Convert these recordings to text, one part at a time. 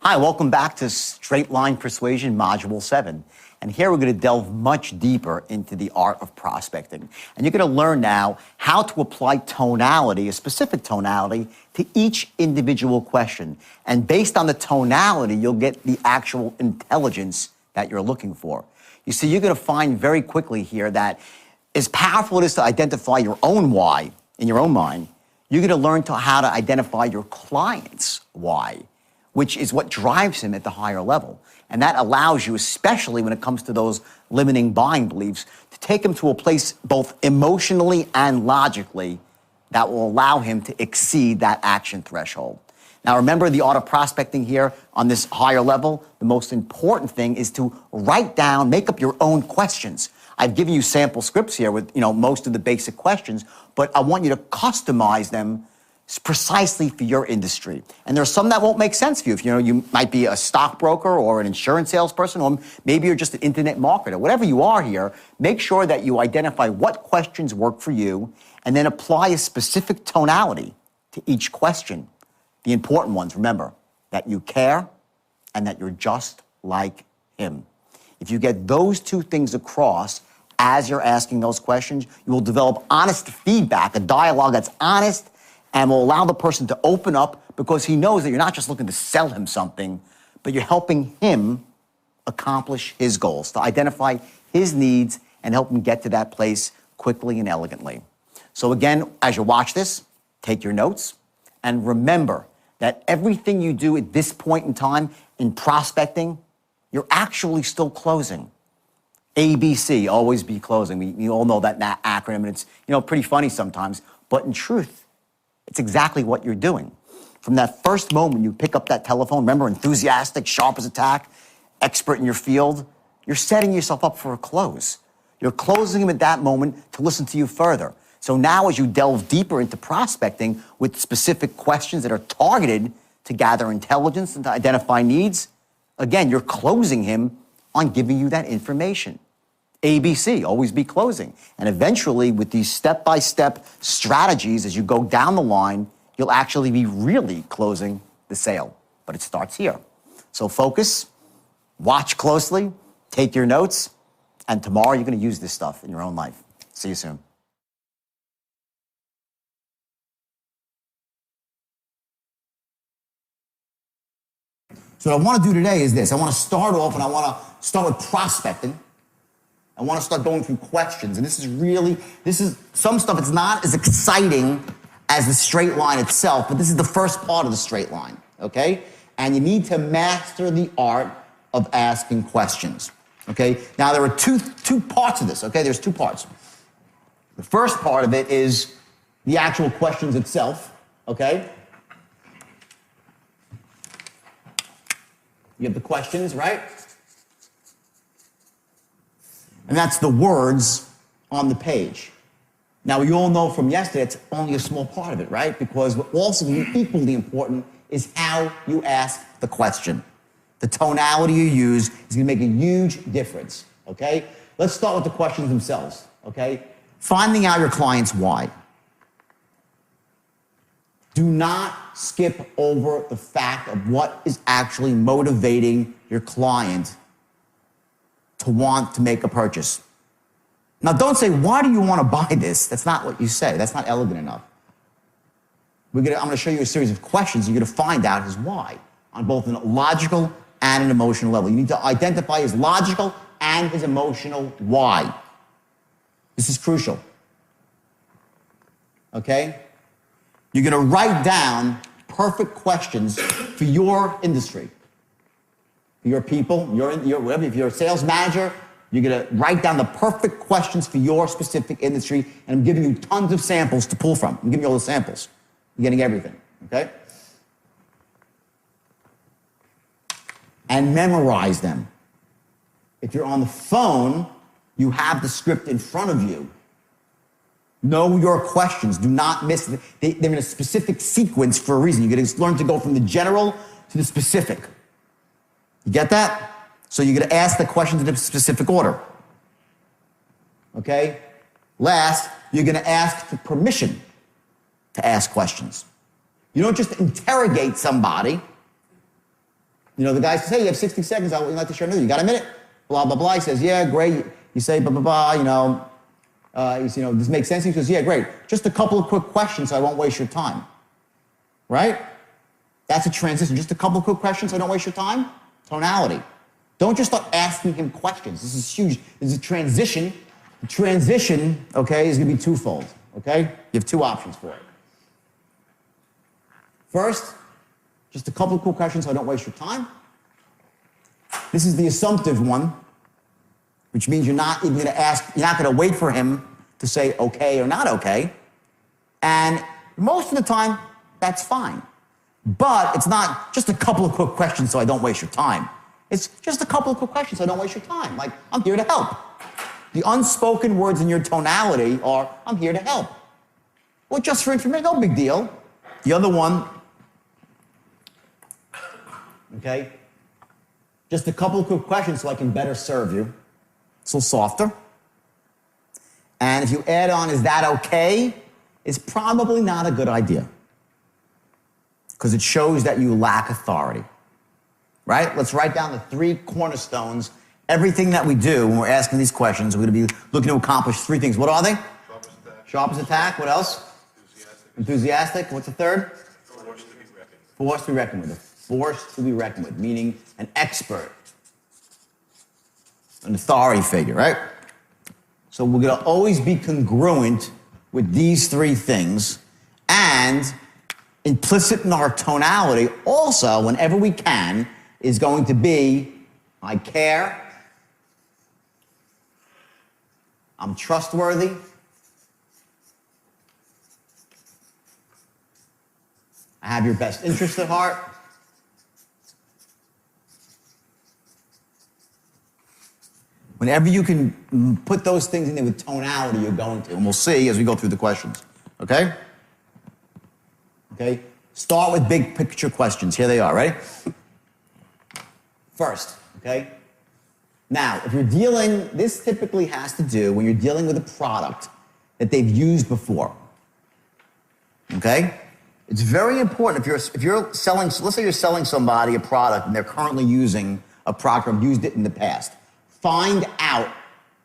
Hi, welcome back to Straight Line Persuasion Module 7. And here we're going to delve much deeper into the art of prospecting. And you're going to learn now how to apply tonality, a specific tonality, to each individual question. And based on the tonality, you'll get the actual intelligence that you're looking for. You see, you're going to find very quickly here that as powerful it is to identify your own why in your own mind, you're going to learn how to identify your client's why, which is what drives him at the higher level. And that allows you, especially when it comes to those limiting buying beliefs, to take him to a place both emotionally and logically that will allow him to exceed that action threshold. Now, remember the art of prospecting here on this higher level. The most important thing is to write down, make up your own questions. I've given you sample scripts here with most of the basic questions, but I want you to customize them precisely for your industry. And there are some that won't make sense for you. If you might be a stockbroker or an insurance salesperson, or maybe you're just an internet marketer. Whatever you are here, make sure that you identify what questions work for you and then apply a specific tonality to each question. The important ones, remember, that you care and that you're just like him. If you get those two things across as you're asking those questions, you will develop honest feedback, a dialogue that's honest and will allow the person to open up because he knows that you're not just looking to sell him something, but you're helping him accomplish his goals, to identify his needs and help him get to that place quickly and elegantly. So again, as you watch this, take your notes and remember that everything you do at this point in time in prospecting, you're actually still closing. ABC, always be closing. We all know that acronym, and it's pretty funny sometimes, but in truth, it's exactly what you're doing. From that first moment you pick up that telephone, remember, enthusiastic, sharp as a tack, expert in your field, you're setting yourself up for a close. You're closing him at that moment to listen to you further. So now as you delve deeper into prospecting with specific questions that are targeted to gather intelligence and to identify needs, again, you're closing him on giving you that information. ABC, always be closing. And eventually, with these step-by-step strategies, as you go down the line, you'll actually be really closing the sale. But it starts here. So focus, watch closely, take your notes, and tomorrow you're going to use this stuff in your own life. See you soon. So what I want to do today is this. I want to start off and I want to start with prospecting. I want to start going through questions. And this is some stuff, it's not as exciting as the straight line itself, but this is the first part of the straight line, okay? And you need to master the art of asking questions, okay? Now, there are two parts of this, okay? There's two parts. The first part of it is the actual questions itself, okay? You have the questions, right? And that's the words on the page. Now, we all know from yesterday it's only a small part of it, right? Because what also equally important is how you ask the question. The tonality you use is going to make a huge difference, okay? Let's start with the questions themselves, okay? Finding out your client's why. Do not skip over the fact of what is actually motivating your client to want to make a purchase. Now, don't say, why do you want to buy this? That's not what you say. That's not elegant enough. I'm going to show you a series of questions. You're going to find out his why on both a logical and an emotional level. You need to identify his logical and his emotional why. This is crucial. Okay? You're going to write down perfect questions for your industry. For your people, whatever. If you're a sales manager, you're going to write down the perfect questions for your specific industry, and I'm giving you tons of samples to pull from. I'm giving you all the samples. You're getting everything, okay? And memorize them. If you're on the phone, you have the script in front of you. Know your questions. Do not miss them. They're in a specific sequence for a reason. You're going to learn to go from the general to the specific. You get that? So you're going to ask the questions in a specific order. Okay? Last, you're going to ask for permission to ask questions. You don't just interrogate somebody You know, the guy says, hey, you have 60 seconds. I would like to share news. You got a minute? Blah, blah, blah. He says, yeah, great. You say, blah, blah, blah, you know. This makes sense. He says, yeah, great. Just a couple of quick questions so I won't waste your time. Right? That's a transition. Just a couple of quick questions so I don't waste your time. Tonality. Don't just start asking him questions. This is huge. This is a transition. The transition, okay, is going to be twofold. Okay? You have two options for it. First, just a couple of quick questions so I don't waste your time. This is the assumptive one, which means you're not even going to ask, you're not going to wait for him to say okay or not okay. And most of the time, that's fine. But it's not just a couple of quick questions so I don't waste your time. It's just a couple of quick questions so I don't waste your time. Like, I'm here to help. The unspoken words in your tonality are, I'm here to help. Well, just for information, no big deal. The other one, okay, just a couple of quick questions so I can better serve you. It's a little softer. And if you add on, is that okay? It's probably not a good idea. Because it shows that you lack authority. Right? Let's write down the 3 cornerstones. Everything that we do when we're asking these questions, we're going to be looking to accomplish 3 things. What are they? Sharp as attack. Sharp as attack. What else? Enthusiastic. What's the third? Forced to be reckoned. Forced to be reckoned with. Forced to be reckoned with, meaning an expert. An authority figure, right? So we're going to always be congruent with these 3 things, and implicit in our tonality also, whenever we can, is going to be, I care, I'm trustworthy, I have your best interest at heart, whenever you can put those things in there with tonality, you're going to, and we'll see as we go through the questions, okay? Okay, start with big picture questions. Here they are, ready? First, okay? Now, if you're dealing, this typically has to do when you're dealing with a product that they've used before. Okay? It's very important if you're selling, let's say you're selling somebody a product and they're currently using a product or have used it in the past. Find out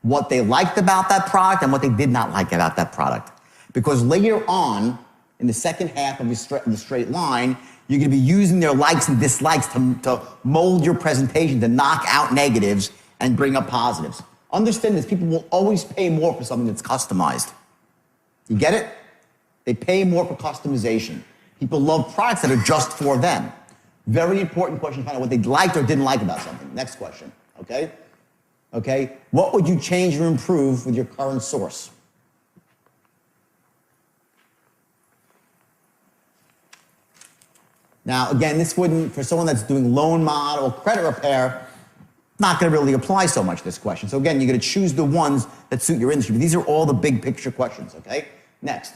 what they liked about that product and what they did not like about that product. Because later on, in the second half of the straight line, you're going to be using their likes and dislikes to mold your presentation, to knock out negatives and bring up positives. Understand this, people will always pay more for something that's customized. You get it? They pay more for customization. People love products that are just for them. Very important question to find out what they liked or didn't like about something. Next question, okay? Okay, what would you change or improve with your current source? Now, again, this wouldn't, for someone that's doing loan model, credit repair, not going to really apply so much, this question. So again, you're going to choose the ones that suit your industry. But these are all the big picture questions, okay? Next.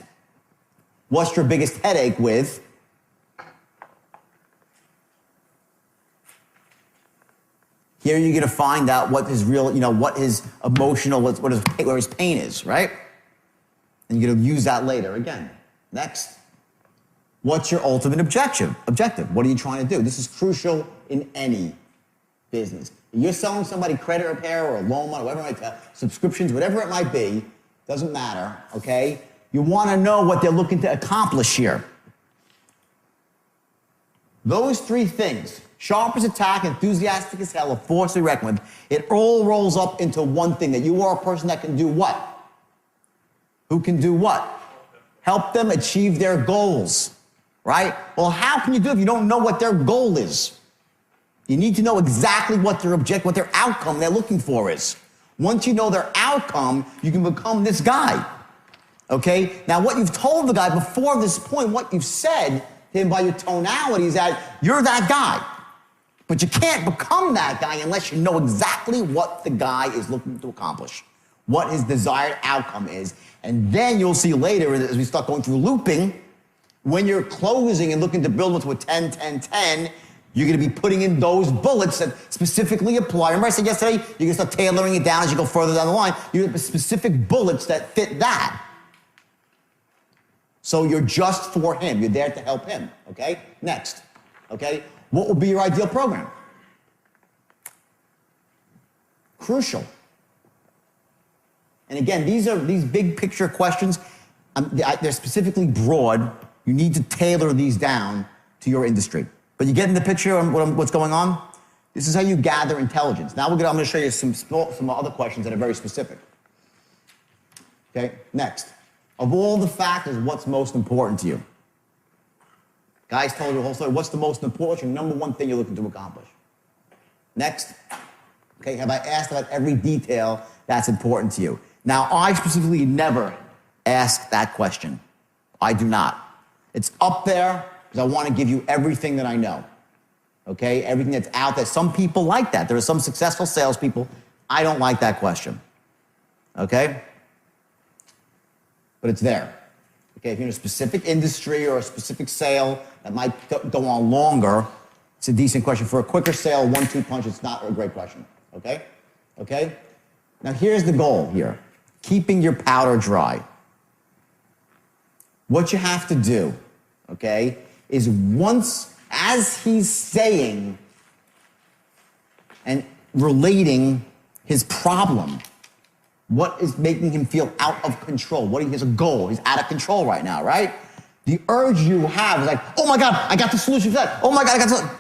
What's your biggest headache with? Here you're going to find out what his real, what his emotional, where his pain is, right? And you're going to use that later again. Next. What's your ultimate objective? What are you trying to do? This is crucial in any business. If you're selling somebody credit repair or a loan model, whatever it might be, subscriptions, whatever it might be, doesn't matter, okay? You want to know what they're looking to accomplish here. Those 3 things, sharp as attack, enthusiastic as hell, a force to be reckoned with, it all rolls up into one thing, that you are a person that can do what? Who can do what? Help them achieve their goals. Right? Well, how can you do it if you don't know what their goal is? You need to know exactly what their objective, what their outcome they're looking for is. Once you know their outcome, you can become this guy. Okay? Now, what you've told the guy before this point, what you've said to him by your tonality is that you're that guy. But you can't become that guy unless you know exactly what the guy is looking to accomplish, what his desired outcome is. And then you'll see later, as we start going through looping, when you're closing and looking to build into a 10, 10, 10, you're going to be putting in those bullets that specifically apply. Remember I said yesterday, you're going to start tailoring it down as you go further down the line. You have specific bullets that fit that. So you're just for him. You're there to help him, okay? Next, okay? What would be your ideal program? Crucial. And again, these big picture questions, they're specifically broad. You need to tailor these down to your industry. But you get in the picture on what's going on? This is how you gather intelligence. Now I'm going to show you some other questions that are very specific. Okay, next. Of all the factors, what's most important to you? Guys told you the whole story. What's the most important, number one thing you're looking to accomplish? Next. Okay, have I asked about every detail that's important to you? Now, I specifically never ask that question. I do not. It's up there because I want to give you everything that I know. Okay, everything that's out there. Some people like that. There are some successful salespeople. I don't like that question. Okay? But it's there. Okay, if you're in a specific industry or a specific sale that might go on longer, it's a decent question. For a quicker sale, 1-2 punch, it's not a great question. Okay? Okay? Now here's the goal here. Keeping your powder dry. What you have to do, okay, is once, as he's saying and relating his problem, what is making him feel out of control? What he has a goal. He's out of control right now, right? The urge you have is like, oh my God, I got the solution for that. Oh my God, I got the...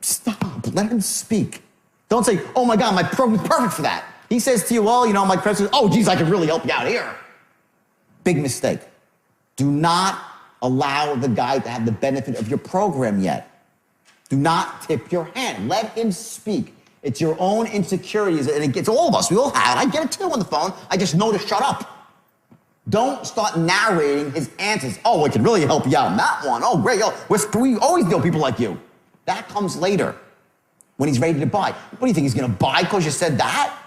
Stop, let him speak. Don't say, oh my God, my program's perfect for that. He says to you, well, you know, my president, oh geez, I can really help you out here. Big mistake. Do not allow the guy to have the benefit of your program yet. Do not tip your hand. Let him speak. It's your own insecurities, and it gets all of us. We all have it. I get it too on the phone. I just know to shut up. Don't start narrating his answers. Oh, it can really help you out in that one. Oh, great. Oh, we always deal with people like you. That comes later when he's ready to buy. What do you think, he's going to buy because you said that?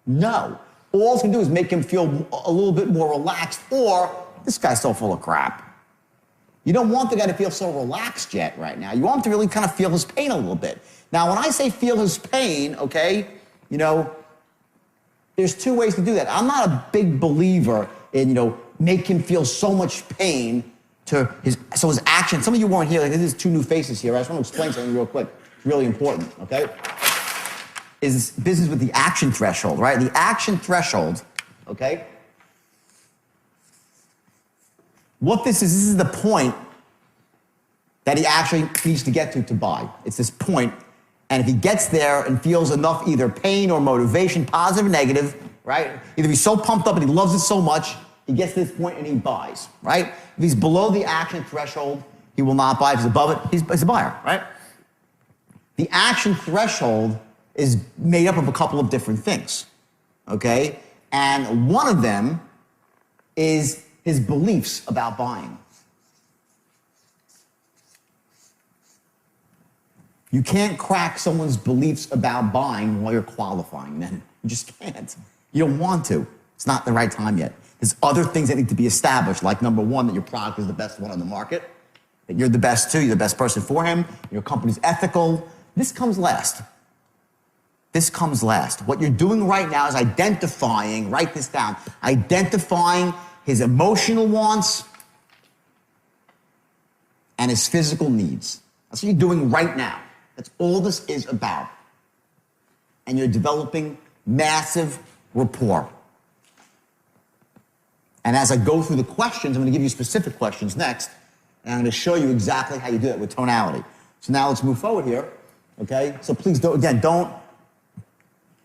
No. All it's going to do is make him feel a little bit more relaxed, or this guy's so full of crap. You don't want the guy to feel so relaxed yet right now. You want him to really kind of feel his pain a little bit. Now, when I say feel his pain, okay, you know, there's two ways to do that. I'm not a big believer in, you know, make him feel so much pain to his action. Some of you weren't here. Like, there's two new faces here. I just want to explain something real quick. It's really important, okay? Is business with the action threshold, right? The action threshold, okay? What this is the point that he actually needs to get to buy. It's this point, and if he gets there and feels enough either pain or motivation, positive or negative, right? Either he's so pumped up and he loves it so much, he gets to this point and he buys, right? If he's below the action threshold, he will not buy. If he's above it, he's a buyer, right? The action threshold is made up of a couple of different things, okay? And one of them is his beliefs about buying. You can't crack someone's beliefs about buying while you're qualifying them. You just can't. You don't want to. It's not the right time yet. There's other things that need to be established, like number one, that your product is the best one on the market, that you're the best too, you're the best person for him, your company's ethical. This comes last. This comes last. What you're doing right now is identifying, write this down, identifying his emotional wants and his physical needs. That's what you're doing right now. That's all this is about. And you're developing massive rapport. And as I go through the questions, I'm going to give you specific questions next, and I'm going to show you exactly how you do it with tonality. So now let's move forward here, okay? So please don't,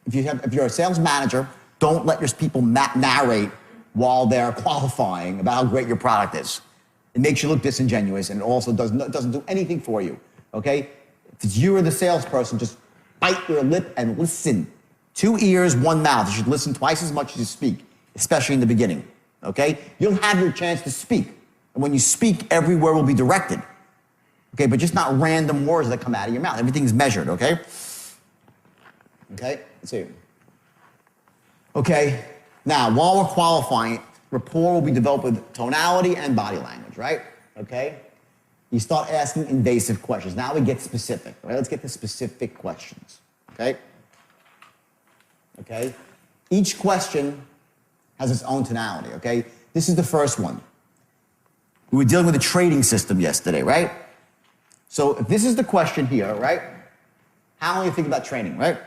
if you're a sales manager, don't let your people narrate while they're qualifying about how great your product is. It makes you look disingenuous, and it also doesn't do anything for you, okay? If it's you or the salesperson, just bite your lip and listen. 2 ears, 1 mouth. You should listen twice as much as you speak, especially in the beginning, okay? You'll have your chance to speak, and when you speak, every word will be directed, okay? But just not random words that come out of your mouth. Everything is measured, okay? Okay, let's see. Okay, now, while we're qualifying, rapport will be developed with tonality and body language, right? Okay? You start asking invasive questions. Now we get specific, right? Let's get to specific questions, okay? Okay? Each question has its own tonality, okay? This is the first one. We were dealing with a trading system yesterday, right? So if this is the question here, right? How do you think about training, right?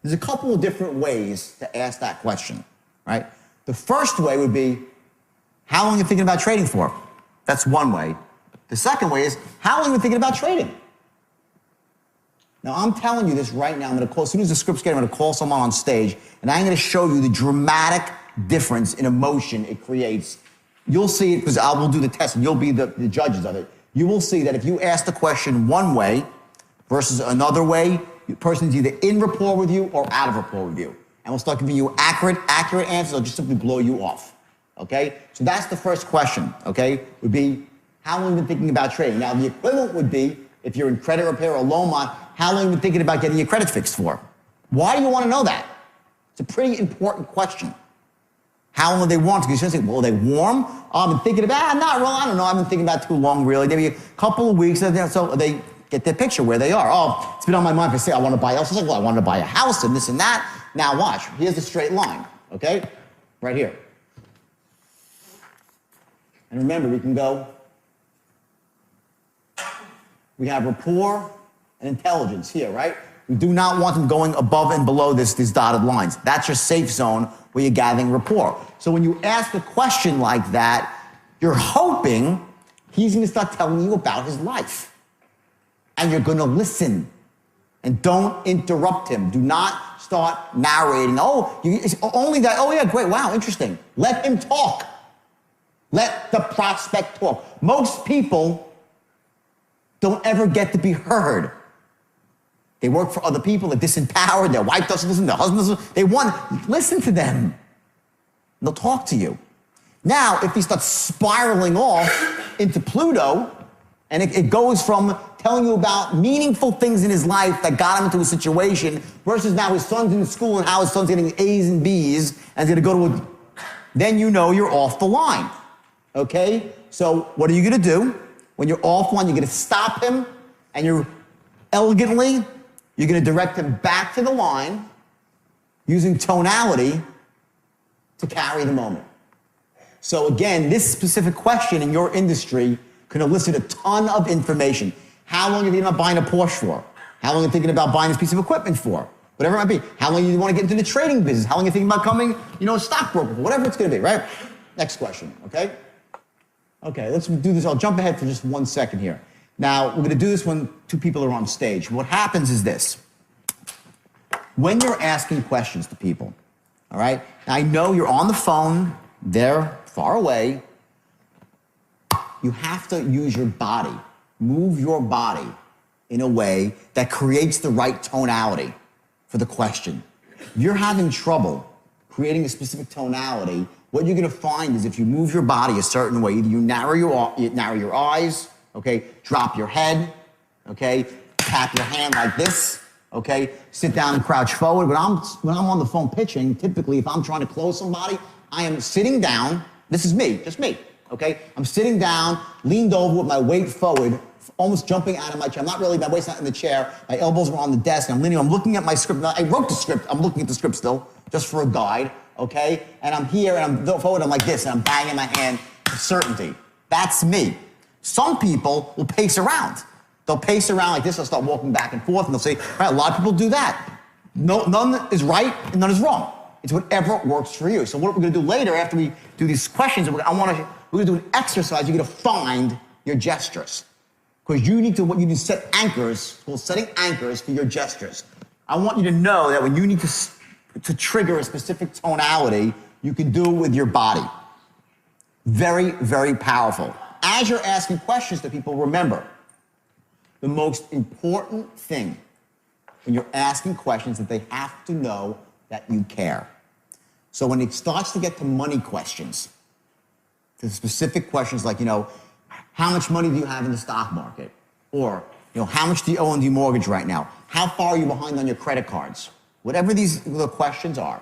There's a couple of different ways to ask that question, right? The first way would be, how long are you thinking about trading for? That's one way. The second way is, how long are you thinking about trading? Now, I'm telling you this right now. I'm going to call, as soon as the script's getting, I'm going to call someone on stage, and I'm going to show you the dramatic difference in emotion it creates. You'll see it, because I will do the test, and you'll be the judges of it. You will see that if you ask the question one way versus another way, the person's either in rapport with you or out of rapport with you. And we'll start giving you accurate answers, or just simply blow you off. Okay? So that's the first question, okay? Would be, how long have you been thinking about trading? Now, the equivalent would be, if you're in credit repair or loan mod, how long have you been thinking about getting your credit fixed for? Why do you want to know that? It's a pretty important question. How long do they want to? Because you're going to say, well, are they warm? Oh, I've been thinking about, not really, I don't know, I've been thinking about too long, really. Maybe a couple of weeks, so they get their picture where they are. Oh, it's been on my mind for say, I want to buy a house. It's like, well, I want to buy a house and this and that. Now watch, here's the straight line, okay? Right here. And remember, we can go, we have rapport and intelligence here, right? We do not want them going above and below these dotted lines. That's your safe zone where you're gathering rapport. So when you ask a question like that, you're hoping he's going to start telling you about his life. And you're going to listen. And don't interrupt him. Do not start narrating. Oh, it's only that. Oh, yeah, great. Wow, interesting. Let him talk. Let the prospect talk. Most people don't ever get to be heard. They work for other people. They're disempowered. Their wife doesn't listen. Their husband doesn't listen. They want, listen to them. They'll talk to you. Now, if he starts spiraling off into Pluto, and it goes from telling you about meaningful things in his life that got him into a situation versus now his son's in school and how his son's getting A's and B's and he's going to go to then you know you're off the line. Okay? So what are you going to do? When you're off line, you're going to stop him and you're elegantly, you're going to direct him back to the line using tonality to carry the moment. So again, this specific question in your industry can elicit a ton of information. How long are you thinking about buying a Porsche for? How long are you thinking about buying this piece of equipment for? Whatever it might be. How long do you want to get into the trading business? How long are you thinking about becoming, a stockbroker? Whatever it's going to be, right? Next question, okay? Okay, let's do this. I'll jump ahead for just 1 second here. Now, we're going to do this when two people are on stage. What happens is this. When you're asking questions to people, all right? Now, I know you're on the phone. They're far away. You have to use your body. Move your body in a way that creates the right tonality for the question. If you're having trouble creating a specific tonality, what you're going to find is if you move your body a certain way, either you narrow your eyes, okay, drop your head, okay, tap your hand like this, okay, sit down and crouch forward. When I'm on the phone pitching, typically if I'm trying to close somebody, I am sitting down. This is me, just me, okay? I'm sitting down, leaned over with my weight forward, almost jumping out of my chair. I'm not really, my weight's not in the chair. My elbows are on the desk. I'm leaning, I'm looking at my script. Now, I wrote the script. I'm looking at the script still, just for a guide, okay? And I'm here, and I'm forward, I'm like this, and I'm banging my hand with certainty. That's me. Some people will pace around. They'll pace around like this. They'll start walking back and forth, and they'll say, right, a lot of people do that. No, none is right, and none is wrong. It's whatever works for you. So what we're going to do later, after we do these questions, we're going to do an exercise. You're going to find your gestures. Because you need to set anchors, it's called setting anchors for your gestures. I want you to know that when you need to trigger a specific tonality, you can do it with your body. Very, very powerful. As you're asking questions to people, remember, the most important thing when you're asking questions is that they have to know that you care. So when it starts to get to money questions, the specific questions like, how much money do you have in the stock market? Or, how much do you owe on your mortgage right now? How far are you behind on your credit cards? Whatever the questions are,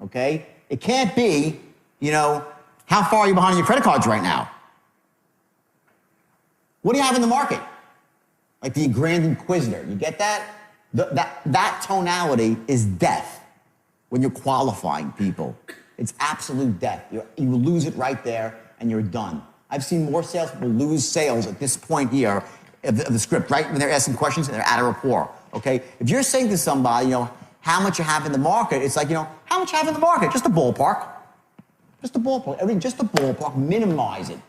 okay? It can't be, how far are you behind on your credit cards right now? What do you have in the market? Like the Grand Inquisitor, you get that? That tonality is death when you're qualifying people. It's absolute death. You lose it right there and you're done. I've seen more salespeople lose sales at this point here of the script, right? When they're asking questions and they're out of rapport, okay? If you're saying to somebody, how much you have in the market. It's like, how much you have in the market? Just a ballpark. Just a ballpark. Everything, just a ballpark. Minimize it.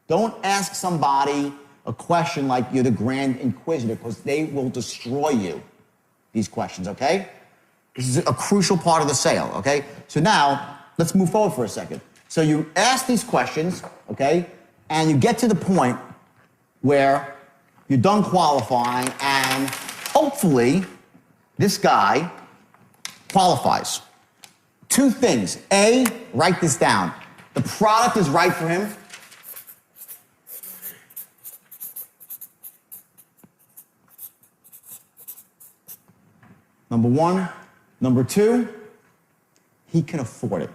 Don't ask somebody a question like you're the Grand Inquisitor, because they will destroy you, these questions, okay? This is a crucial part of the sale, okay? So now, let's move forward for a second. So you ask these questions, okay? And you get to the point where you're done qualifying, and hopefully this guy qualifies. Two things. A, write this down. The product is right for him. Number one. Number two, he can afford it.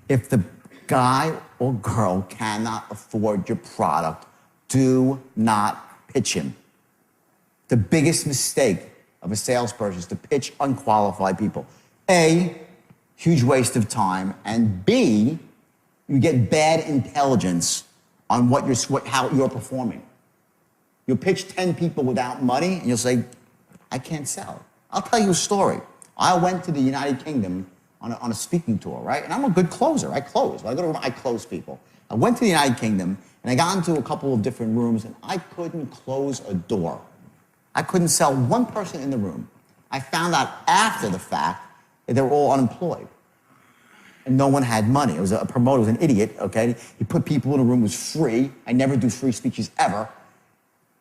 If the guy or girl cannot afford your product, do not pitch him. The biggest mistake of a salesperson is to pitch unqualified people. A, huge waste of time, and B, you get bad intelligence on how you're performing. You'll pitch 10 people without money, and you'll say, I can't sell. I'll tell you a story. I went to the United Kingdom on a speaking tour, right? And I'm a good closer. I close. When I go to a room, I close people. I went to the United Kingdom, and I got into a couple of different rooms, and I couldn't close a door. I couldn't sell one person in the room. I found out after the fact that they were all unemployed. And no one had money. It was a promoter, was an idiot, okay? He put people in a room, it was free. I never do free speeches ever.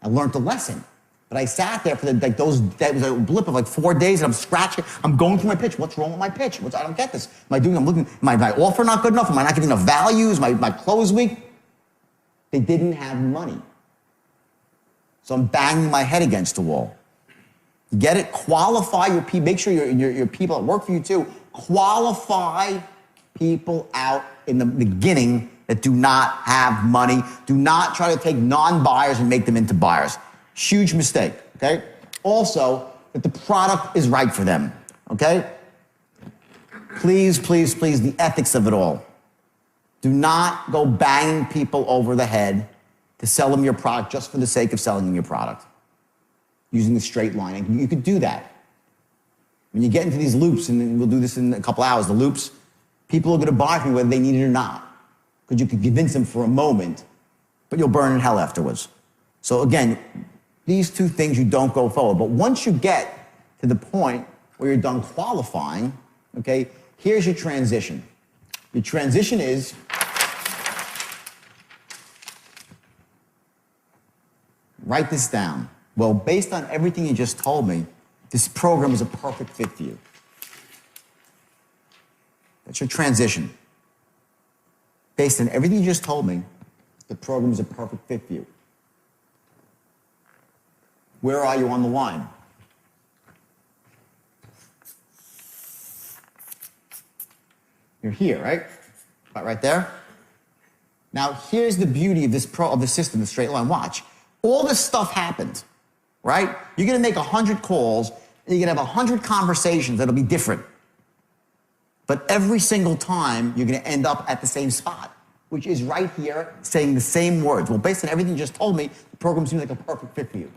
I learned a lesson. But I sat there for that was a blip of like 4 days, and I'm scratching. I'm going through my pitch. What's wrong with my pitch? I don't get this. I'm looking, my offer not good enough? Am I not getting enough values? My close week? They didn't have money. So I'm banging my head against the wall. You get it? Qualify your people. Make sure your people that work for you too. Qualify people out in the beginning that do not have money. Do not try to take non-buyers and make them into buyers. Huge mistake, okay? Also, that the product is right for them, okay? Please, please, please, the ethics of it all. Do not go banging people over the head to sell them your product just for the sake of selling them your product. Using the straight line. You could do that. When you get into these loops, and we'll do this in a couple hours, the loops, people are going to buy from you whether they need it or not. Because you could convince them for a moment, but you'll burn in hell afterwards. So again, these two things you don't go forward. But once you get to the point where you're done qualifying, okay, here's your transition. Your transition is write this down. Well, based on everything you just told me, this program is a perfect fit for you. That's your transition. Based on everything you just told me, the program is a perfect fit for you. Where are you on the line? You're here, right? About right there. Now, here's the beauty of the system, the straight line. Watch. All this stuff happened, right? You're going to make 100 calls, and you're going to have 100 conversations that'll be different. But every single time, you're going to end up at the same spot, which is right here, saying the same words. Well, based on everything you just told me, the program seems like a perfect fit for you.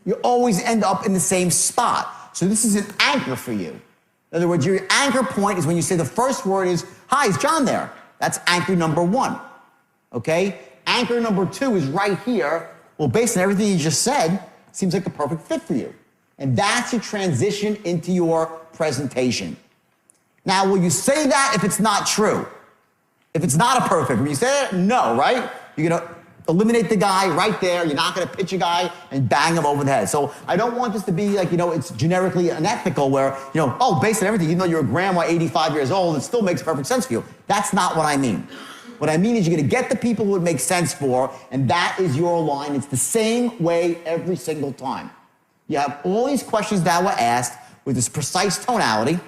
You always end up in the same spot. So this is an anchor for you. In other words, your anchor point is when you say the first word is, hi, is John there? That's anchor number one, okay? Anchor number two is right here. Well, based on everything you just said, it seems like a perfect fit for you. And that's your transition into your presentation. Now, will you say that if it's not true? If it's not a perfect, will you say that? No, right? You're going to eliminate the guy right there. You're not going to pitch a guy and bang him over the head. So I don't want this to be like, it's generically unethical where, based on everything, even though you're a grandma, 85 years old, it still makes perfect sense for you. That's not what I mean. What I mean is you're going to get the people who it makes sense for, and that is your line. It's the same way every single time. You have all these questions that were asked with this precise tonality,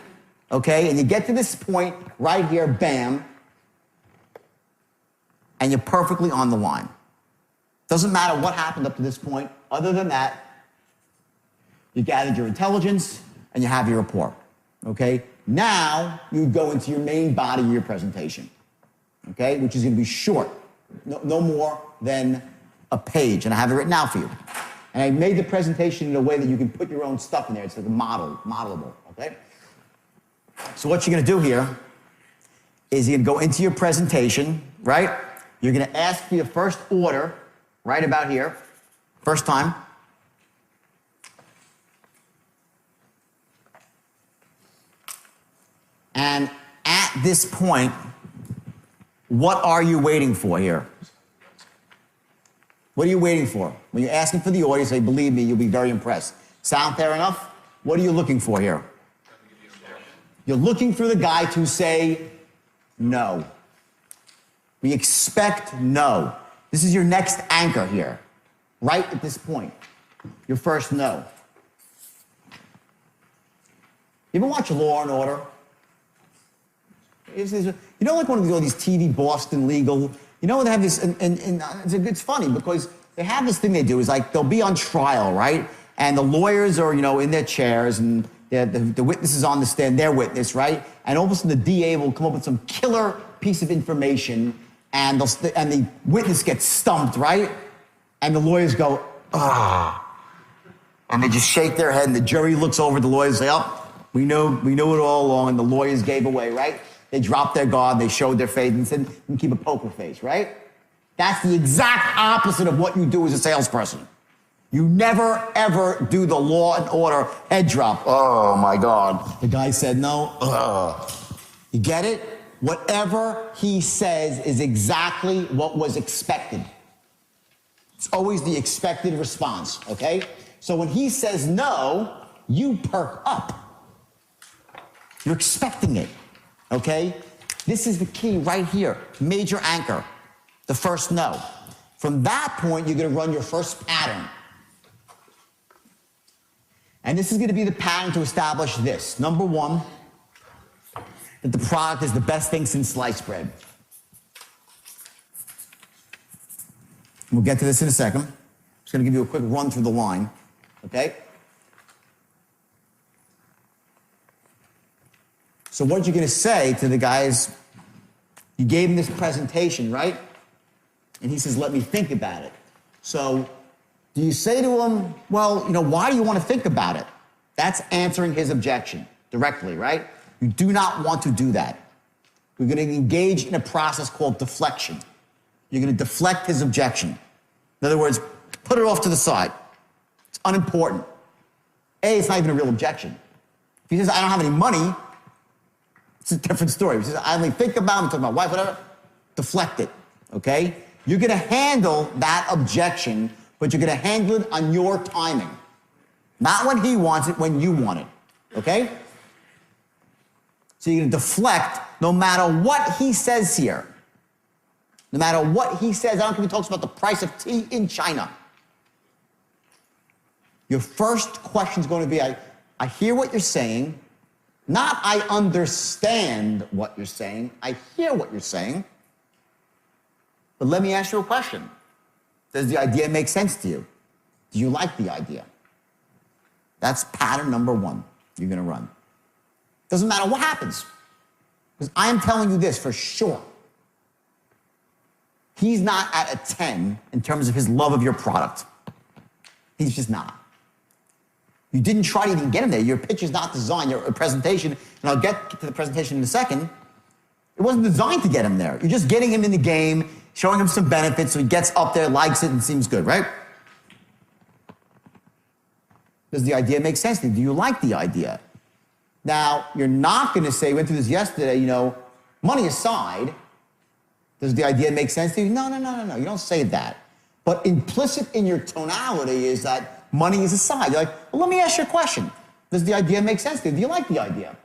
okay? And you get to this point right here, bam, and you're perfectly on the line. Doesn't matter what happened up to this point. Other than that, you gathered your intelligence and you have your rapport, okay? Now you go into your main body of your presentation, okay, which is going to be short, no more than a page, and I have it written out for you. And I made the presentation in a way that you can put your own stuff in there. It's like a modelable, okay? So what you're going to do here is you're going to go into your presentation, right? You're going to ask for your first order right about here, first time. And at this point, what are you waiting for here? What are you waiting for? When you're asking for the order, you say, believe me, you'll be very impressed. Sound fair enough? What are you looking for here? You're looking for the guy to say no. We expect no. This is your next anchor here, right at this point. Your first no. You ever watch Law and Order? You know, like one of all these TV Boston legal, you know, they have this, and it's funny because they have this thing they do is like they'll be on trial, right? And the lawyers are, you know, in their chairs and the witness is on the stand, their witness, right? And all of a sudden the DA will come up with some killer piece of information and the witness gets stumped, right? And the lawyers go, ah. And they just shake their head and the jury looks over at the lawyers and say, oh, we know it all along, and the lawyers gave away, right? They dropped their guard, they showed their face, and said, you can keep a poker face, right? That's the exact opposite of what you do as a salesperson. You never, ever do the Law and Order head drop. Oh, my God. The guy said no. You get it? Whatever he says is exactly what was expected. It's always the expected response, okay? So when he says no, you perk up. You're expecting it. Okay? This is the key right here. Major anchor. The first no. From that point, you're going to run your first pattern. And this is going to be the pattern to establish this. Number one, that the product is the best thing since sliced bread. We'll get to this in a second. I'm just going to give you a quick run through the line. Okay? So what you're going to say to the guys, you gave him this presentation, right? And he says, let me think about it. So do you say to him, well, you know, why do you want to think about it? That's answering his objection directly, right? You do not want to do that. We're going to engage in a process called deflection. You're going to deflect his objection. In other words, put it off to the side. It's unimportant. A, it's not even a real objection. If he says, I don't have any money, it's a different story. He says, I only think about it, I'm talking about my wife, whatever. Deflect it, okay? You're going to handle that objection, but you're going to handle it on your timing. Not when he wants it, when you want it, okay? So you're going to deflect no matter what he says here. No matter what he says, I don't care if he talks about the price of tea in China. Your first question is going to be, I hear what you're saying. Not I understand what you're saying. I hear what you're saying. But let me ask you a question. Does the idea make sense to you? Do you like the idea? That's pattern number one you're going to run. Doesn't matter what happens. Because I am telling you this for sure. He's not at a 10 in terms of his love of your product. He's just not. You didn't try to even get him there. Your pitch is not designed, your presentation, and I'll get to the presentation in a second. It wasn't designed to get him there. You're just getting him in the game, showing him some benefits so he gets up there, likes it, and seems good, right? Does the idea make sense to you? Do you like the idea? Now, you're not going to say, we went through this yesterday, you know, money aside, does the idea make sense to you? No. You don't say that. But implicit in your tonality is that money is aside. You're like, well, let me ask you a question. Does the idea make sense to you? Do you like the idea?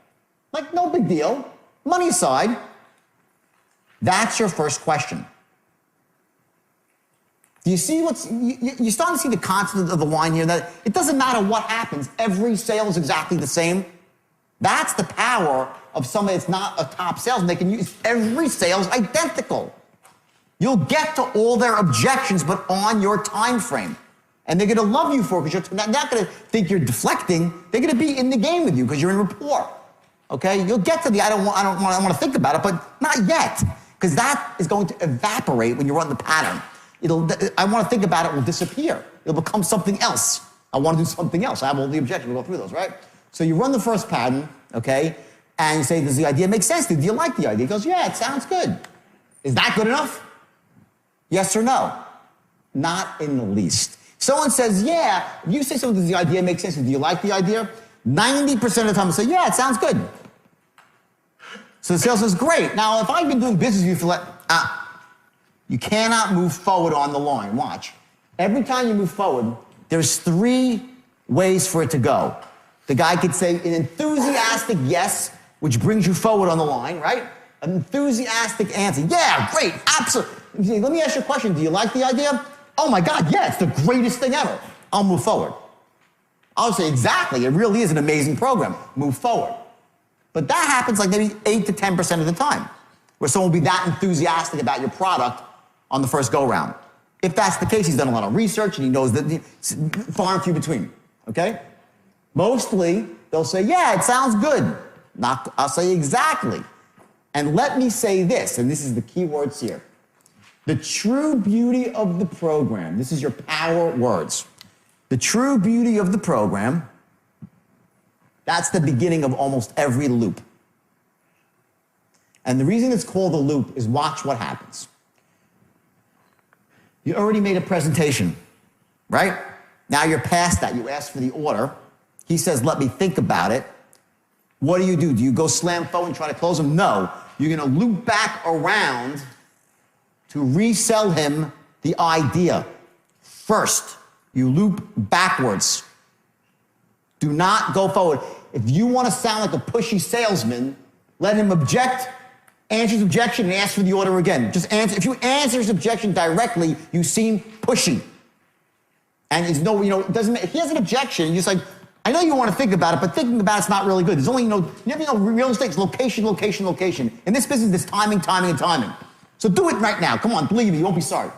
Like, no big deal. Money aside. That's your first question. Do you see you're starting to see the concept of the line here, that it doesn't matter what happens. Every sale is exactly the same. That's the power of somebody that's not a top salesman. They can use every sale's identical. You'll get to all their objections, but on your time frame. And they're going to love you for it because you're not going to think you're deflecting. They're going to be in the game with you because you're in rapport. Okay? You'll get to the I want to think about it, but not yet. Because that is going to evaporate when you run the pattern. I want to think about it will disappear. It'll become something else. I want to do something else. I have all the objections. We'll go through those, right? So you run the first pattern, okay? And you say, does the idea make sense to you? Do you like the idea? He goes, yeah, it sounds good. Is that good enough? Yes or no? Not in the least. Someone says, yeah, if you say something, does the idea make sense to you? Do you like the idea? 90% of the time, I say, yeah, it sounds good. So the salesman says, great. Now, if I've been doing business with you for you cannot move forward on the line. Watch. Every time you move forward, there's 3 ways for it to go. The guy could say an enthusiastic yes, which brings you forward on the line, right? An enthusiastic answer. Yeah, great, absolutely. Let me ask you a question. Do you like the idea? Oh my God, yeah, it's the greatest thing ever. I'll move forward. I'll say, exactly, it really is an amazing program. Move forward. But that happens like maybe 8 to 10% of the time, where someone will be that enthusiastic about your product on the first go-round. If that's the case, he's done a lot of research and he knows that it's far and few between, okay? Mostly, they'll say, yeah, it sounds good. I'll say exactly. And let me say this, and this is the key words here. The true beauty of the program, this is your power words. The true beauty of the program, that's the beginning of almost every loop. And the reason it's called a loop is watch what happens. You already made a presentation, right? Now you're past that. You asked for the order. He says, let me think about it. What do? Do you go slam forward and try to close him? No. You're going to loop back around to resell him the idea. First, you loop backwards. Do not go forward. If you want to sound like a pushy salesman, let him object, answer his objection, and ask for the order again. Just answer. If you answer his objection directly, you seem pushy. And it's no, it doesn't. If he has an objection, you're just like, I know you want to think about it, but thinking about it's not really good. There's only, you never know real estate is location, location, location. In this business, there's timing, timing, and timing. So do it right now. Come on, believe me, you won't be sorry.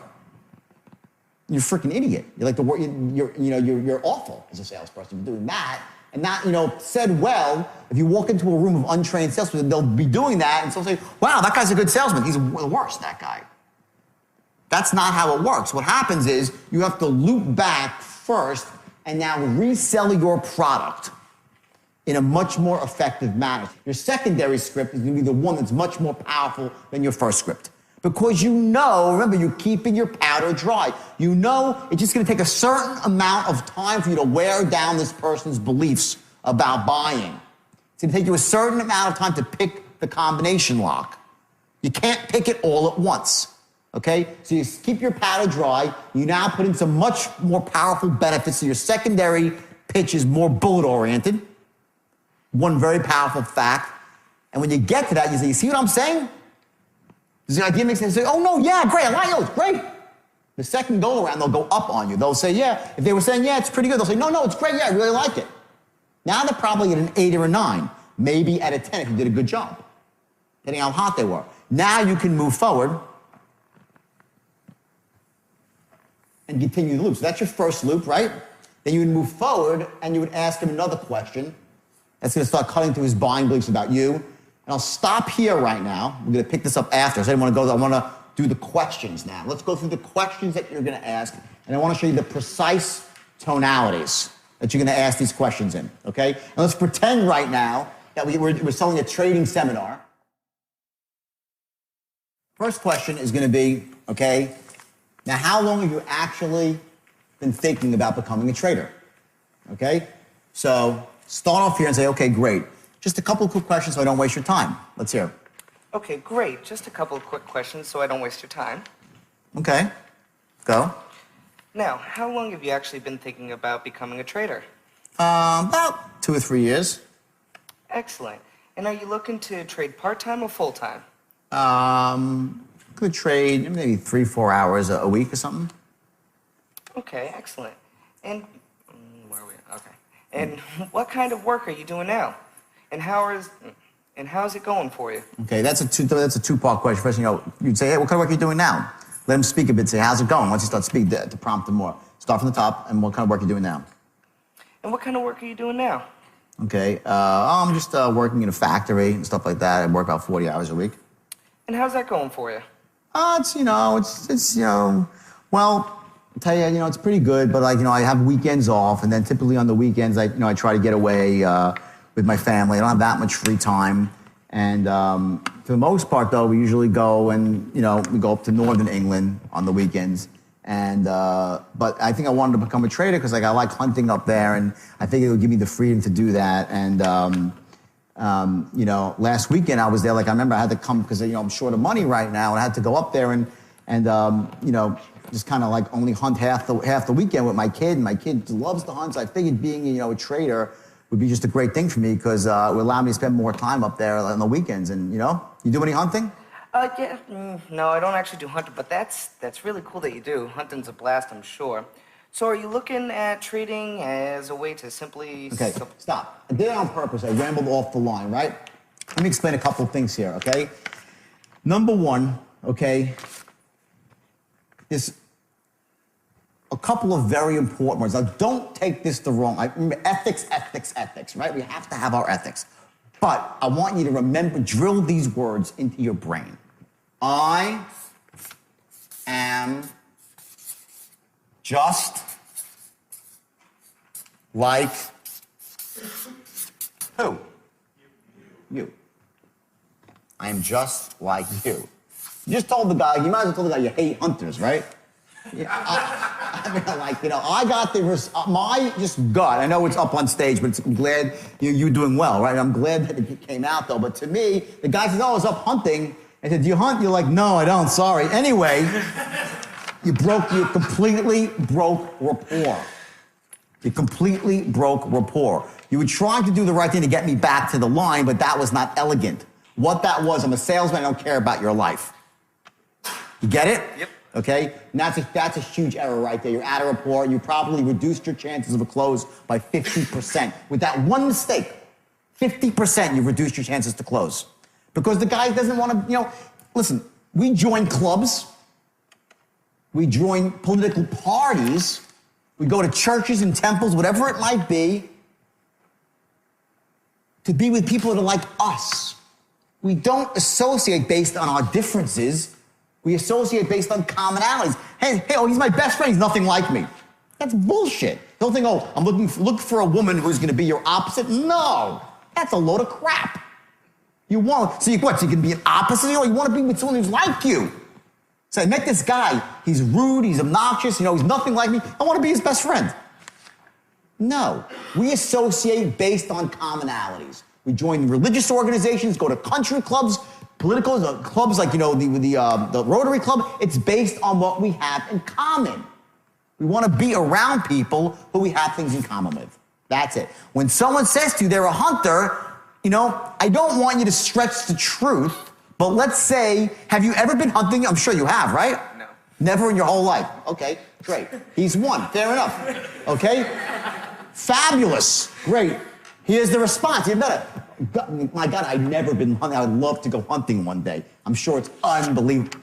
You're a freaking idiot. You're like you're awful as a salesperson for doing that. And not, said well, if you walk into a room of untrained salespeople, they'll be doing that and so say, wow, that guy's a good salesman. He's the worst, that guy. That's not how it works. What happens is you have to loop back first and now resell your product in a much more effective manner. Your secondary script is going to be the one that's much more powerful than your first script. Because remember, you're keeping your powder dry. It's just going to take a certain amount of time for you to wear down this person's beliefs about buying. It's going to take you a certain amount of time to pick the combination lock. You can't pick it all at once, okay? So you keep your powder dry. You now put in some much more powerful benefits. So your secondary pitch is more bullet-oriented. One very powerful fact. And when you get to that, you say, you see what I'm saying? Does the idea make sense? Say, oh, no, yeah, great, I like it, it's great. The second go-around, they'll go up on you. They'll say, yeah. If they were saying, yeah, it's pretty good, they'll say, no, it's great, yeah, I really like it. Now they're probably at an 8 or a 9, maybe at a 10 if you did a good job, depending on how hot they were. Now you can move forward and continue the loop. So that's your first loop, right? Then you would move forward and you would ask him another question. That's going to start cutting through his buying beliefs about you. And I'll stop here right now. We're going to pick this up after. So I want to do the questions now. Let's go through the questions that you're going to ask. And I want to show you the precise tonalities that you're going to ask these questions in, okay? And let's pretend right now that we're selling a trading seminar. First question is going to be, okay, now how long have you actually been thinking about becoming a trader? Okay? So start off here and say, okay, great. Just a couple of quick questions so I don't waste your time. Let's hear. Okay, great. Just a couple of quick questions so I don't waste your time. Okay, go. Now, how long have you actually been thinking about becoming a trader? About 2 or 3 years. Excellent. And are you looking to trade part-time or full-time? Could trade maybe 3-4 hours a week or something. Okay, excellent. And where are we? Okay. And what kind of work are you doing now? And how's it going for you? Okay, that's a two-part question. First, you'd say, hey, what kind of work are you doing now? Let him speak a bit. Say, how's it going? Once you start speaking, to prompt him more. Start from the top, and what kind of work are you doing now? And what kind of work are you doing now? Okay. I'm just working in a factory and stuff like that. I work about 40 hours a week. And how's that going for you? Well, I'll tell you, it's pretty good, but I have weekends off, and then typically on the weekends, I try to get away with my family. I don't have that much free time. And for the most part, though, we usually go and, we go up to northern England on the weekends. And, but I think I wanted to become a trader because I like hunting up there, and I think it would give me the freedom to do that. And, last weekend I was there, I remember I had to come because, I'm short of money right now, and I had to go up there and just kind of only hunt half the weekend with my kid. And my kid loves to hunt, so I figured being, a trader would be just a great thing for me because it would allow me to spend more time up there on the weekends. And, you do any hunting? No, I don't actually do hunting, but that's really cool that you do. Hunting's a blast, I'm sure. So are you looking at trading as a way to simply... Okay, stop. I did it on purpose. I rambled off the line, right? Let me explain a couple of things here, okay? Number one, okay, is a couple of very important words. Now, don't take this the wrong way. Remember, ethics, right? We have to have our ethics. But I want you to remember, drill these words into your brain. I am just like who? You. I am just like you. You just told the guy, you might as well tell the guy you hate hunters, right? Yeah, I got my just gut. I know it's up on stage, but I'm glad you're doing well, right? I'm glad that it came out, though. But to me, the guy says, I was up hunting. I said, do you hunt? You're like, no, I don't, sorry. Anyway, you completely broke rapport. You completely broke rapport. You were trying to do the right thing to get me back to the line, but that was not elegant. What that was, I'm a salesman, I don't care about your life. You get it? Yep. Okay? And that's a huge error right there. You're out of rapport. You probably reduced your chances of a close by 50%. With that one mistake, 50% you've reduced your chances to close. Because the guy doesn't want to, listen, we join clubs. We join political parties. We go to churches and temples, whatever it might be, to be with people that are like us. We don't associate based on our differences. We associate based on commonalities. Hey, he's my best friend. He's nothing like me. That's bullshit. Don't think, I'm looking for a woman who's going to be your opposite. No, that's a load of crap. You want, so you can be an opposite? You want to be with someone who's like you. So I met this guy. He's rude. He's obnoxious. He's nothing like me. I want to be his best friend. No, we associate based on commonalities. We join religious organizations, go to country clubs, political clubs like, the Rotary Club. It's based on what we have in common. We want to be around people who we have things in common with. That's it. When someone says to you they're a hunter, I don't want you to stretch the truth, but let's say, have you ever been hunting? I'm sure you have, right? No. Never in your whole life. Okay, great. He's one. Fair enough. Okay? Fabulous. Great. Here's the response. You better. My God, I've never been hunting. I would love to go hunting one day. I'm sure it's unbelievable.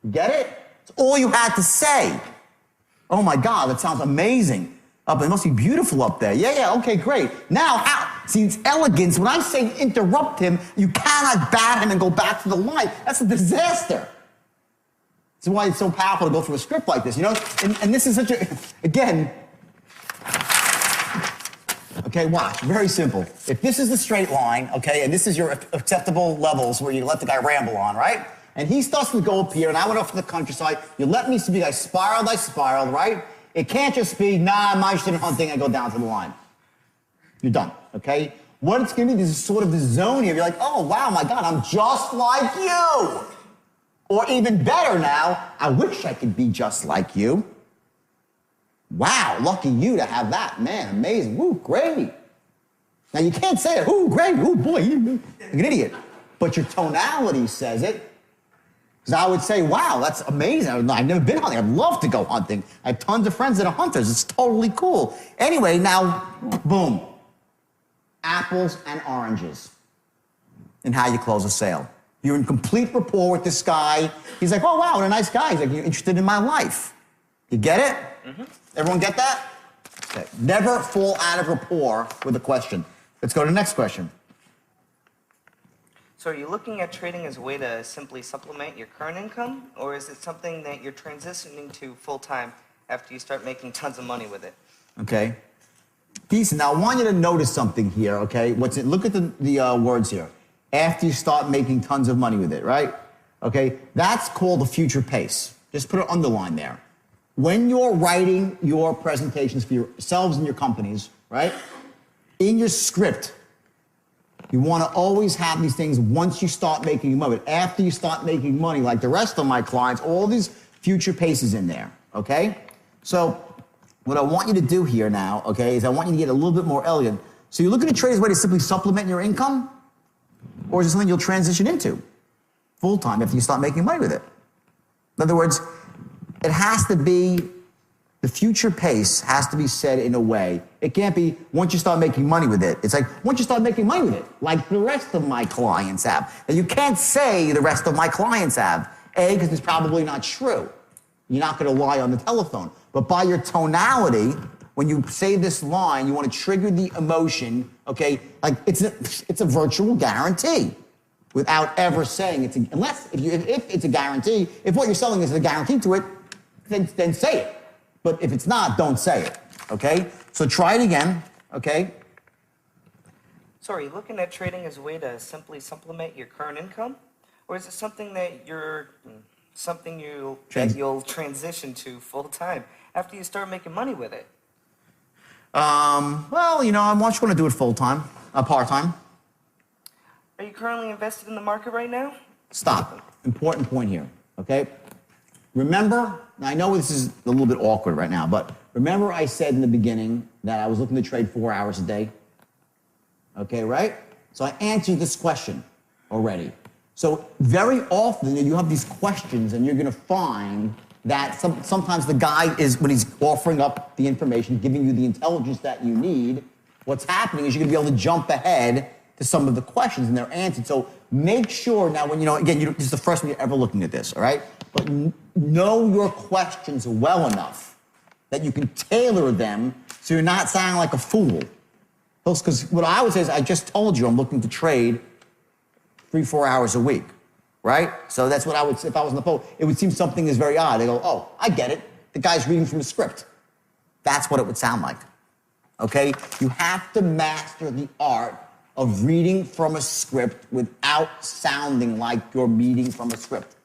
Get it? It's all you had to say. Oh my God, that sounds amazing. It must be beautiful up there. Yeah, okay, great. Now, see, it's elegance. When I say interrupt him, you cannot bat him and go back to the line. That's a disaster. That's why it's so powerful to go through a script like this, And this is such again, okay, watch, very simple. If this is the straight line, okay, and this is your acceptable levels where you let the guy ramble on, right? And he starts to go up here, and I went off to the countryside. You let me speak, I spiraled, right? It can't just be, I'm not interested in hunting, I go down to the line. You're done, okay? What it's gonna be is sort of the zone here. You're like, oh, wow, my God, I'm just like you. Or even better now, I wish I could be just like you. Wow, lucky you to have that. Man, amazing. Woo, great. Now, you can't say it. Ooh, great. Ooh, boy, you're like an idiot. But your tonality says it. Because I would say, wow, that's amazing. I've never been hunting. I'd love to go hunting. I have tons of friends that are hunters. It's totally cool. Anyway, now, boom. Apples and oranges in how you close a sale. You're in complete rapport with this guy. He's like, oh, wow, what a nice guy. He's like, you're interested in my life. You get it? Mm-hmm. Everyone get that? Okay. Never fall out of rapport with a question. Let's go to the next question. So are you looking at trading as a way to simply supplement your current income, or is it something that you're transitioning to full-time after you start making tons of money with it? Okay. Decent. Now, I want you to notice something here, okay? Look at the words here. After you start making tons of money with it, right? Okay, that's called a future pace. Just put an underline there. When you're writing your presentations for yourselves and your companies, right? In your script, you want to always have these things once you start making money. After you start making money, like the rest of my clients, all these future paces in there, okay? So what I want you to do here now, okay, is I want you to get a little bit more elegant. So you're looking at trade as a way to simply supplement your income, or is it something you'll transition into full-time after you start making money with it? In other words, it has to be, the future pace has to be said in a way. It can't be once you start making money with it. It's like once you start making money with it, like the rest of my clients have. And you can't say the rest of my clients have. A, because it's probably not true. You're not going to lie on the telephone. But by your tonality, when you say this line, you want to trigger the emotion, okay? Like it's a virtual guarantee without ever saying it's if it's a guarantee, if what you're selling is a guarantee to it, then say it. But if it's not, don't say it, okay? So try it again, okay? So are you looking at trading as a way to simply supplement your current income? Or is it something that you'll transition to full time after you start making money with it? Well, I'm just going to do it full time, part time. Are you currently invested in the market right now? Stop. Important point here, okay? Remember, now I know this is a little bit awkward right now, but remember I said in the beginning that I was looking to trade 4 hours a day? Okay, right? So I answered this question already. So very often you have these questions and you're going to find that sometimes the guy is, when he's offering up the information, giving you the intelligence that you need, what's happening is you're going to be able to jump ahead to some of the questions and they're answered. So make sure now when, again, this is the first time you're ever looking at this, all right? But know your questions well enough that you can tailor them so you're not sounding like a fool. Because what I would say is, I just told you I'm looking to trade 3-4 hours a week, right? So that's what I would say if I was on the phone. It would seem something is very odd. They go, oh, I get it. The guy's reading from the script. That's what it would sound like, okay? You have to master the art of reading from a script without sounding like you're reading from a script.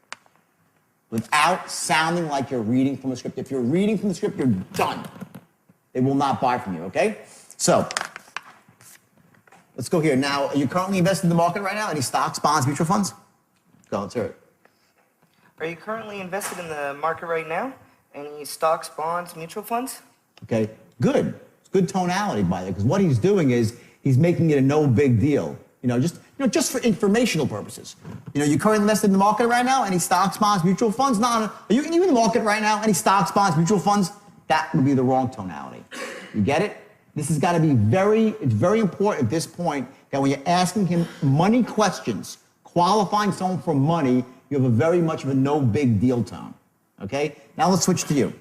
Without sounding like you're reading from a script. If you're reading from the script, you're done. They will not buy from you, okay? So, let's go here. Now, are you currently invested in the market right now? Any stocks, bonds, mutual funds? Go, let's hear it. Are you currently invested in the market right now? Any stocks, bonds, mutual funds? Okay, good. It's good tonality by the way, because what he's doing is he's making it a no big deal. Just for informational purposes. You currently invested in the market right now? Any stocks, bonds, mutual funds? No. Are you in the market right now? Any stocks, bonds, mutual funds? That would be the wrong tonality. You get it? This has got to be it's very important at this point that when you're asking him money questions, qualifying someone for money, you have a very much of a no big deal tone. Okay? Now let's switch to you.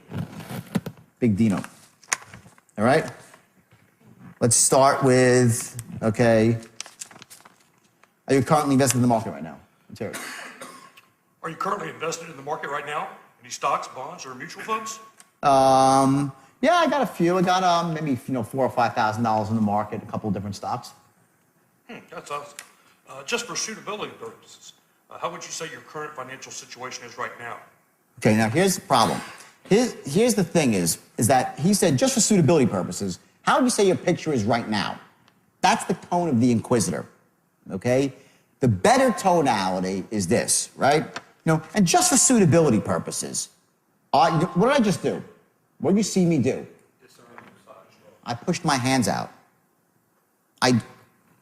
Big Dino. All right? Let's start with, okay, are you currently invested in the market right now? Let's hear it. Are you currently invested in the market right now? Any stocks, bonds, or mutual funds? Yeah, I got a few. I got maybe $4,000 or $5,000 in the market, a couple of different stocks. That's awesome. Just for suitability purposes, how would you say your current financial situation is right now? Okay, now here's the problem. Here's the thing is that he said just for suitability purposes, how would you say your picture is right now? That's the tone of the inquisitor, okay? The better tonality is this, right? And just for suitability purposes, what did I just do? What did you see me do? I pushed my hands out. I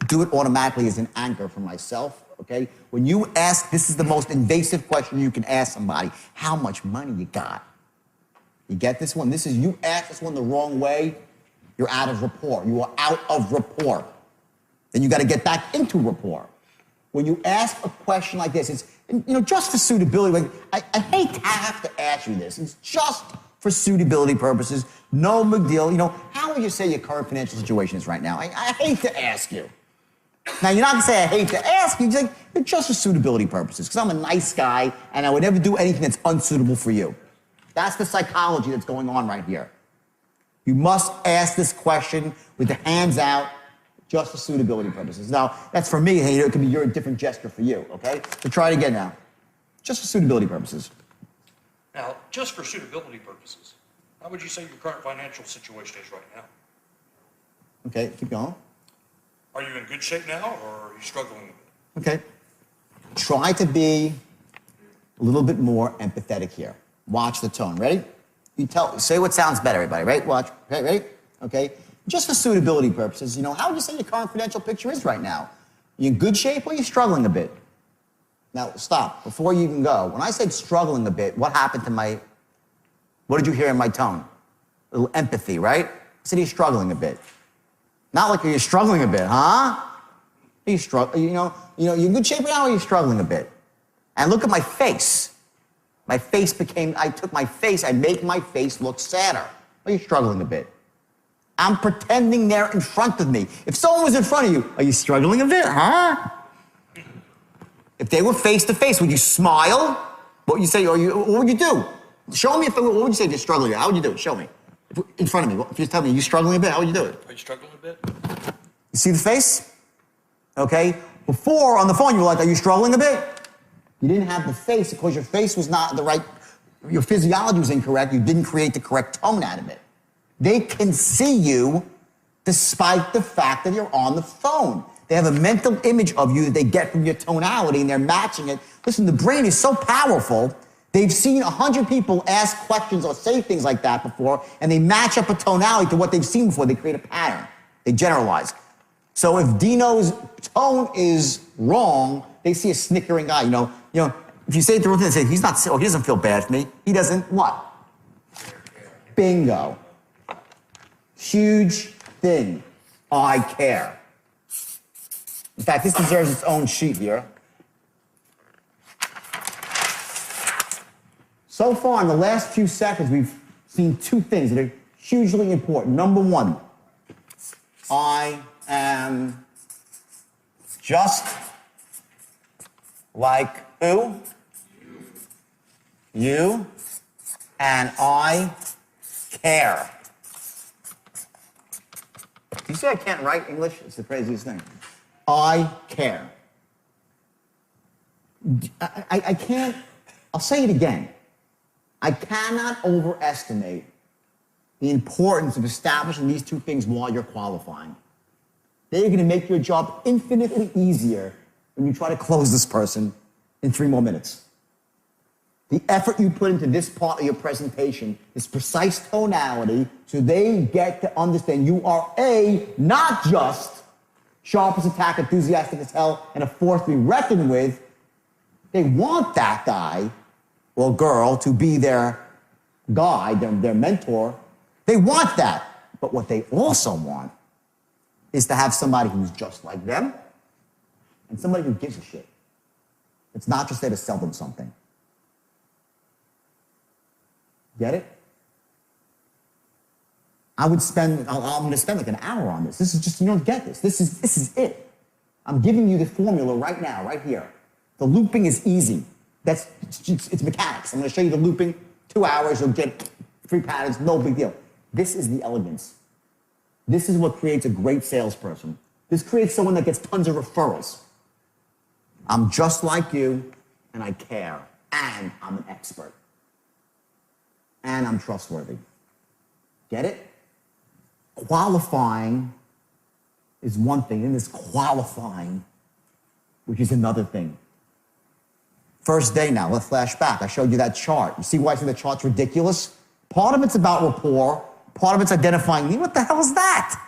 do it automatically as an anchor for myself, okay? When you ask, this is the most invasive question you can ask somebody, how much money you got? You get this one? You ask this one the wrong way, you're out of rapport. You are out of rapport. Then you got to get back into rapport. When you ask a question like this, it's, just for suitability, I hate to have to ask you this. It's just for suitability purposes. No big deal. You know, how would you say your current financial situation is right now? I hate to ask you. Now, you're not going to say I hate to ask you. You're like, just for suitability purposes, because I'm a nice guy, and I would never do anything that's unsuitable for you. That's the psychology that's going on right here. You must ask this question with the hands out, just for suitability purposes. Now, that's for me. Hey, it could be your different gesture for you, okay? So try it again now. Just for suitability purposes. Now, just for suitability purposes, how would you say your current financial situation is right now? Okay, keep going. Are you in good shape now, or are you struggling with it? Okay. Try to be a little bit more empathetic here. Watch the tone. Ready? Say what sounds better, everybody. Right? Watch. Okay, ready? Okay. Just for suitability purposes, you know, how would you say your current financial picture is right now? You in good shape or are you struggling a bit? Now, stop. Before you even go, when I said struggling a bit, what happened to what did you hear in my tone? A little empathy, right? I said you're struggling a bit. Not like you're struggling a bit, huh? Are you struggling? You're in good shape now or are you struggling a bit? And look at my face. I took my face, I make my face look sadder. Are you struggling a bit? I'm pretending they're in front of me. If someone was in front of you, are you struggling a bit, huh? If they were face to face, would you smile? What would you say? What would you do? Show me what would you say if you're struggling? How would you do it? Show me. In front of me. If you tell me, are you struggling a bit? How would you do it? Are you struggling a bit? You see the face? Okay? Before, on the phone, you were like, are you struggling a bit? You didn't have the face because your face was not the right, your physiology was incorrect. You didn't create the correct tone out of it. They can see you despite the fact that you're on the phone. They have a mental image of you that they get from your tonality and they're matching it. Listen, the brain is so powerful. They've seen 100 people ask questions or say things like that before, and they match up a tonality to what they've seen before. They create a pattern. They generalize. So if Dino's tone is wrong, they see a snickering guy. You know, if you say it to him, they say, he doesn't feel bad for me. He doesn't what? Bingo. Huge thing. I care. In fact, this deserves its own sheet here. So far, in the last few seconds, we've seen two things that are hugely important. Number one, I am just like who? You. And I care. Do you see I can't write English? It's the craziest thing. I care. I can't, I'll say it again. I cannot overestimate the importance of establishing these two things while you're qualifying. They're going to make your job infinitely easier when you try to close this person in 3 more minutes. The effort you put into this part of your presentation, this precise tonality, so they get to understand you are not just sharp as a tack, enthusiastic as hell, and a force to be reckoned with. They want that guy or girl to be their guide, their mentor. They want that. But what they also want is to have somebody who's just like them and somebody who gives a shit. It's not just there to sell them something. Get it? I'm going to spend like an hour on this. This is just, you don't get this. This is it. I'm giving you the formula right now, right here. The looping is easy. It's mechanics. I'm going to show you the looping. 2 hours, you'll get 3 patterns, no big deal. This is the elegance. This is what creates a great salesperson. This creates someone that gets tons of referrals. I'm just like you, and I care, and I'm an expert. And I'm trustworthy. Get it? Qualifying is one thing, and there's qualifying, which is another thing. First day now, let's flash back. I showed you that chart. You see why I say the chart's ridiculous? Part of it's about rapport, part of it's identifying needs. What the hell is that?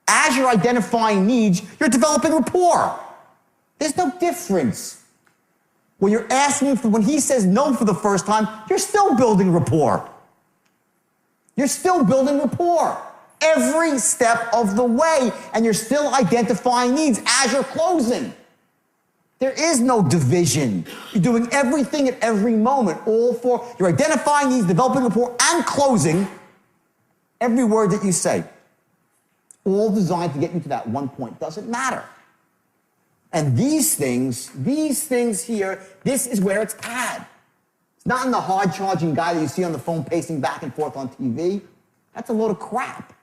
As you're identifying needs, you're developing rapport. There's no difference. When you're asking when he says no for the first time, you're still building rapport. You're still building rapport every step of the way, and you're still identifying needs as you're closing. There is no division. You're doing everything at every moment, you're identifying needs, developing rapport, and closing every word that you say. All designed to get you to that one point. Doesn't matter. And these things here, this is where it's at. It's not in the hard-charging guy that you see on the phone pacing back and forth on TV. That's a load of crap.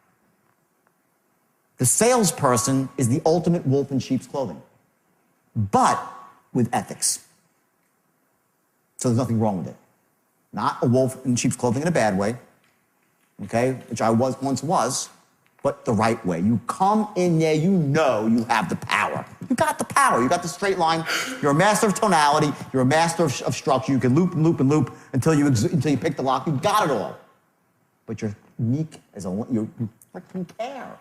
The salesperson is the ultimate wolf in sheep's clothing, but with ethics. So there's nothing wrong with it. Not a wolf in sheep's clothing in a bad way, okay, which I once was, but the right way. You come in there, you know you have the power. You got the power. You got the straight line. You're a master of tonality. You're a master of structure. You can loop and loop and loop until you pick the lock. You got it all. But you're unique you freaking care.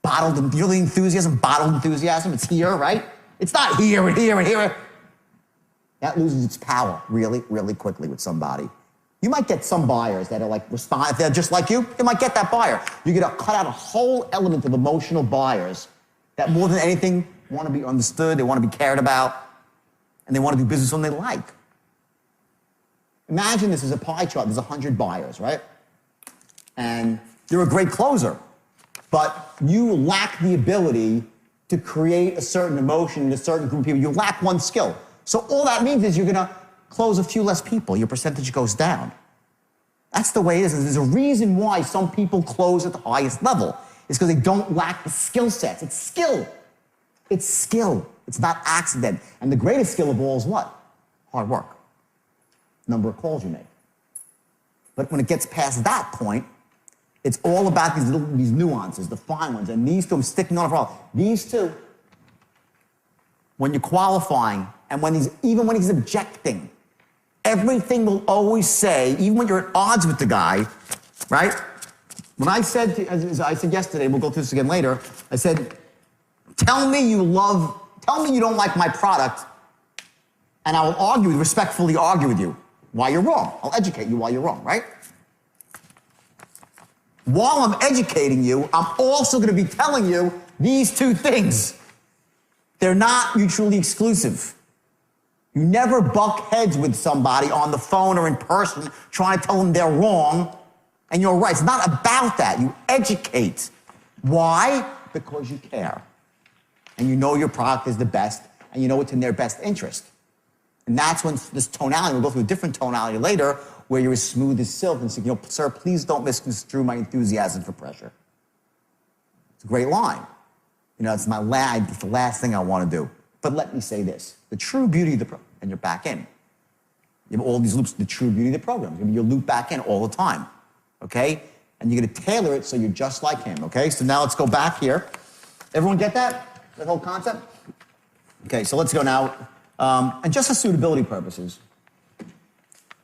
You know the enthusiasm, bottled enthusiasm? It's here, right? It's not here and here and here. That loses its power really, really quickly with somebody. You might get some buyers that are like, if they're just like you might get that buyer. You're gonna cut out a whole element of emotional buyers that more than anything want to be understood, they want to be cared about, and they want to do business when they like. Imagine this is a pie chart. There's 100 buyers, right? And you're a great closer, but you lack the ability to create a certain emotion in a certain group of people. You lack one skill. So all that means is you're going to close a few less people. Your percentage goes down. That's the way it is. There's a reason why some people close at the highest level. It's because they don't lack the skill sets. It's skill. It's skill. It's not accident. And the greatest skill of all is what? Hard work. Number of calls you make. But when it gets past that point, it's all about these nuances, the fine ones, and these two, I'm sticking on it for all. These two, when you're qualifying, and even when he's objecting, everything will always say, even when you're at odds with the guy, right? When I said, as I said yesterday, we'll go through this again later, I said, tell me you don't like my product, and I will respectfully argue with you why you're wrong. I'll educate you why you're wrong, right? While I'm educating you, I'm also going to be telling you these two things. They're not mutually exclusive. You never buck heads with somebody on the phone or in person trying to tell them they're wrong and you're right. It's not about that. You educate. Why? Because you care. And you know your product is the best and you know it's in their best interest. And that's when this tonality, we'll go through a different tonality later, where you're as smooth as silk and say, sir, please don't misconstrue my enthusiasm for pressure. It's a great line. It's the last thing I want to do. But let me say this. The true beauty of the program, and you're back in. You have all these loops, the true beauty of the program. You loop back in all the time, okay? And you're going to tailor it so you're just like him, okay? So now let's go back here. Everyone get that? That whole concept? Okay, so let's go now. And just for suitability purposes.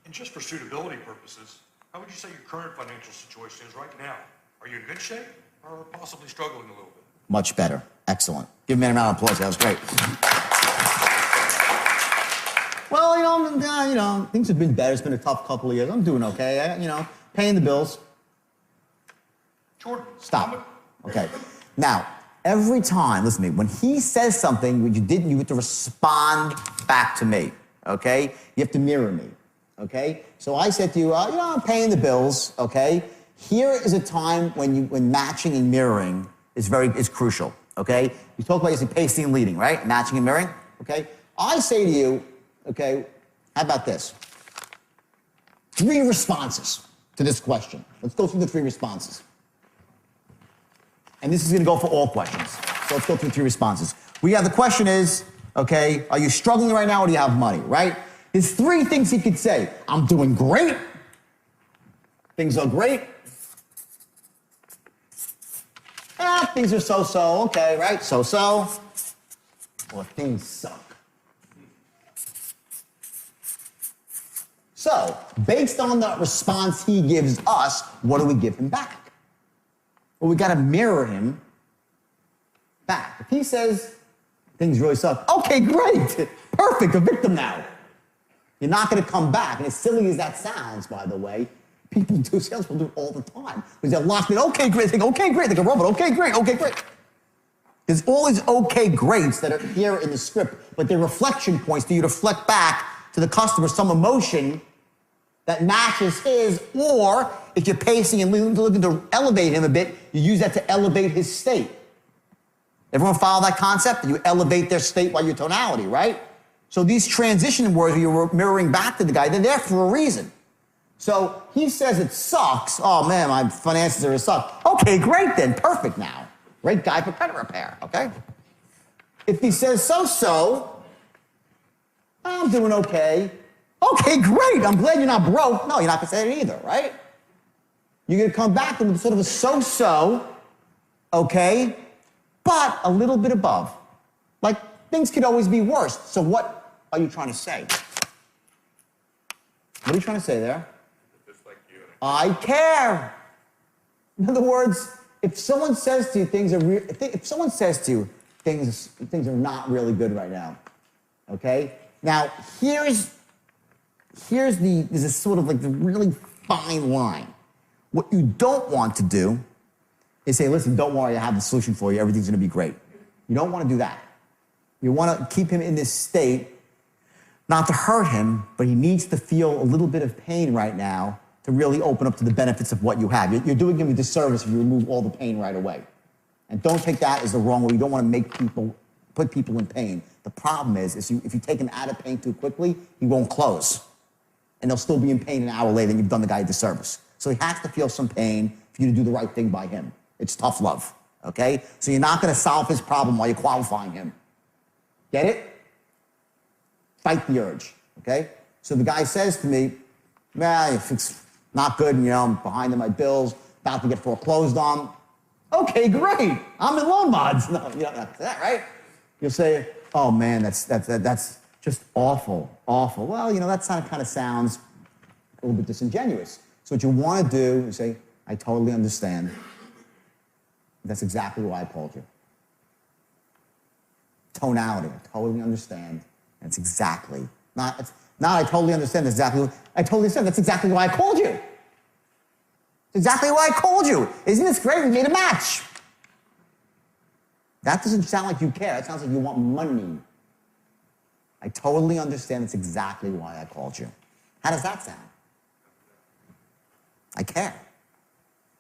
And just for suitability purposes, how would you say your current financial situation is right now? Are you in good shape or possibly struggling a little bit? Much better. Excellent. Give me a round of applause. That was great. Well, things have been better. It's been a tough couple of years. I'm doing okay. Paying the bills. Jordan. Stop. Okay. Now, every time, listen to me, when he says something you have to respond back to me, okay? You have to mirror me, okay? So I said to you, I'm paying the bills, okay? Here is a time when matching and mirroring is crucial, okay? You talk about pacing and leading, right? Matching and mirroring, okay? I say to you, okay, how about this? 3 responses to this question. Let's go through the 3 responses. And this is going to go for all questions. So let's go through 3 responses. The question is, okay, are you struggling right now or do you have money, right? There's 3 things he could say. I'm doing great. Things are great. Things are so-so, okay, right? So-so. Or things suck. So, based on the response he gives us, what do we give him back? Well, we got to mirror him back. If he says things really suck, okay, great, perfect, a victim now. You're not going to come back. And as silly as that sounds, by the way, salespeople do it all the time. Because they're locked in, okay, great, they think, okay, great, they can robot, okay, great, okay, great. There's all these okay, greats that are here in the script, but they're reflection points for you to reflect back to the customer some emotion that matches his, or if you're pacing and looking to elevate him a bit, you use that to elevate his state. Everyone follow that concept? You elevate their state by your tonality, right? So these transition words where you're mirroring back to the guy, they're there for a reason. So he says it sucks. Oh man, my finances are a suck. Okay, great then, perfect now. Great guy for credit repair, okay? If he says so-so, I'm doing okay. Okay, great, I'm glad you're not broke. No, you're not gonna say it either, right? You're gonna come back with sort of a so-so, okay, but a little bit above. Like, things could always be worse. So what are you trying to say? What are you trying to say there? Just like you. I care. In other words, if someone says to you things are if someone says to you things are not really good right now, okay? Now there's a sort of like the really fine line. What you don't want to do is say, listen, don't worry, I have the solution for you. Everything's going to be great. You don't want to do that. You want to keep him in this state, not to hurt him, but he needs to feel a little bit of pain right now to really open up to the benefits of what you have. You're doing him a disservice if you remove all the pain right away. And don't take that as the wrong way. You don't want to put people in pain. The problem is if you take him out of pain too quickly, he won't close. And they'll still be in pain an hour later and you've done the guy a disservice. So he has to feel some pain for you to do the right thing by him. It's tough love, okay? So you're not going to solve his problem while you're qualifying him. Get it? Fight the urge, okay? So the guy says to me, man, if it's not good, and, I'm behind on my bills, about to get foreclosed on. Okay, great. I'm in loan mods. No, you don't have to say that, right? You'll say, oh man, that's just awful. Well, that kind of sounds a little bit disingenuous. So what you want to do is say, I totally understand. That's exactly why I called you. Tonality, I totally understand. That's exactly, not I totally understand, that's exactly, I totally understand, that's exactly why I called you. It's exactly why I called you. Isn't this great? We made a match. That doesn't sound like you care. That sounds like you want money. I totally understand, that's exactly why I called you. How does that sound? I care.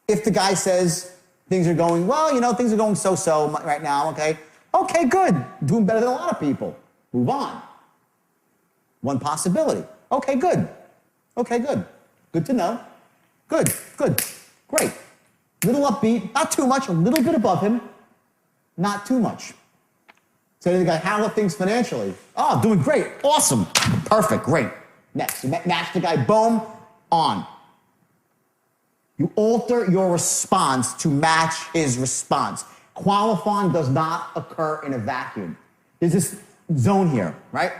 If the guy says things are going, well, things are going so-so right now, okay? Okay, good. Doing better than a lot of people. Move on. One possibility. Okay, good. Okay, good. Good to know. Good. Great. Little upbeat, not too much, a little bit above him, not too much. Say to the guy, how are things financially? Oh, doing great. Awesome. Perfect. Great. Next. You match the guy, boom, on. You alter your response to match his response. Qualifying does not occur in a vacuum. There's this zone here, right?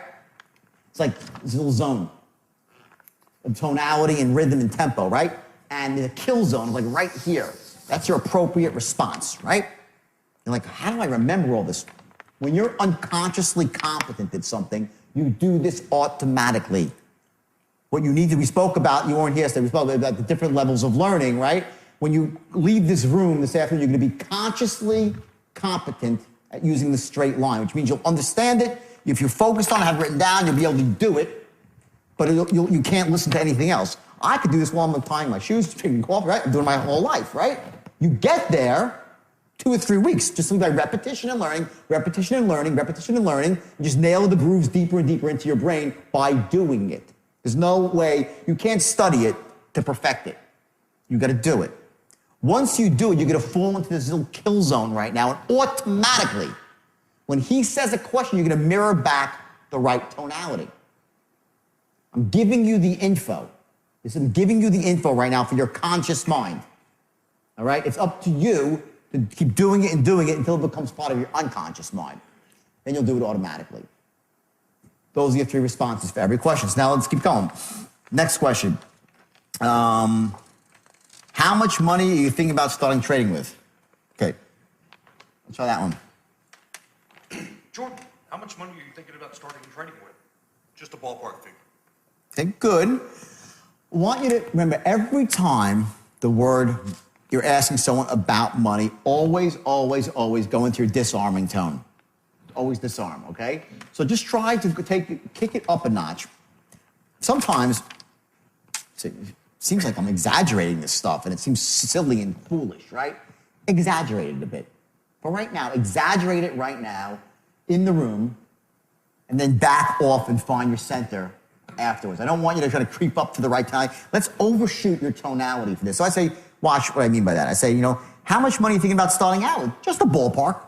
It's like this little zone of tonality and rhythm and tempo, right? And the kill zone is like right here. That's your appropriate response, right? You're like, how do I remember all this? When you're unconsciously competent at something, you do this automatically. What you need to, we spoke about, you weren't here, so we spoke about the different levels of learning, right? When you leave this room this afternoon, you're going to be consciously competent at using the straight line, which means you'll understand it. If you're focused on it, have it written down, you'll be able to do it, but you can't listen to anything else. I could do this while I'm tying my shoes, drinking coffee, right? I'm doing my whole life, right? You get there 2 or 3 weeks, just by repetition and learning, repetition and learning, repetition and learning. You just nail the grooves deeper and deeper into your brain by doing it. There's no way, you can't study it to perfect it. You got to do it. Once you do it, you're going to fall into this little kill zone right now, and automatically, when he says a question, you're going to mirror back the right tonality. I'm giving you the info. I'm giving you the info right now for your conscious mind. All right? It's up to you to keep doing it until it becomes part of your unconscious mind. Then you'll do it automatically. Those are your 3 responses for every question. So now let's keep going. Next question. How much money are you thinking about starting trading with? Okay. Let's try that one. Jordan, how much money are you thinking about starting trading with? Just a ballpark figure. Okay, good. I want you to remember every time the word you're asking someone about money, always, always, always go into your disarming tone. Always disarm, okay? So just try to kick it up a notch. Sometimes it seems like I'm exaggerating this stuff and it seems silly and foolish, right? Exaggerate it a bit. But right now, exaggerate it right now in the room and then back off and find your center afterwards. I don't want you to try to creep up to the right tonality. Let's overshoot your tonality for this. So I say, watch what I mean by that. I say, how much money are you thinking about starting out with? Just a ballpark.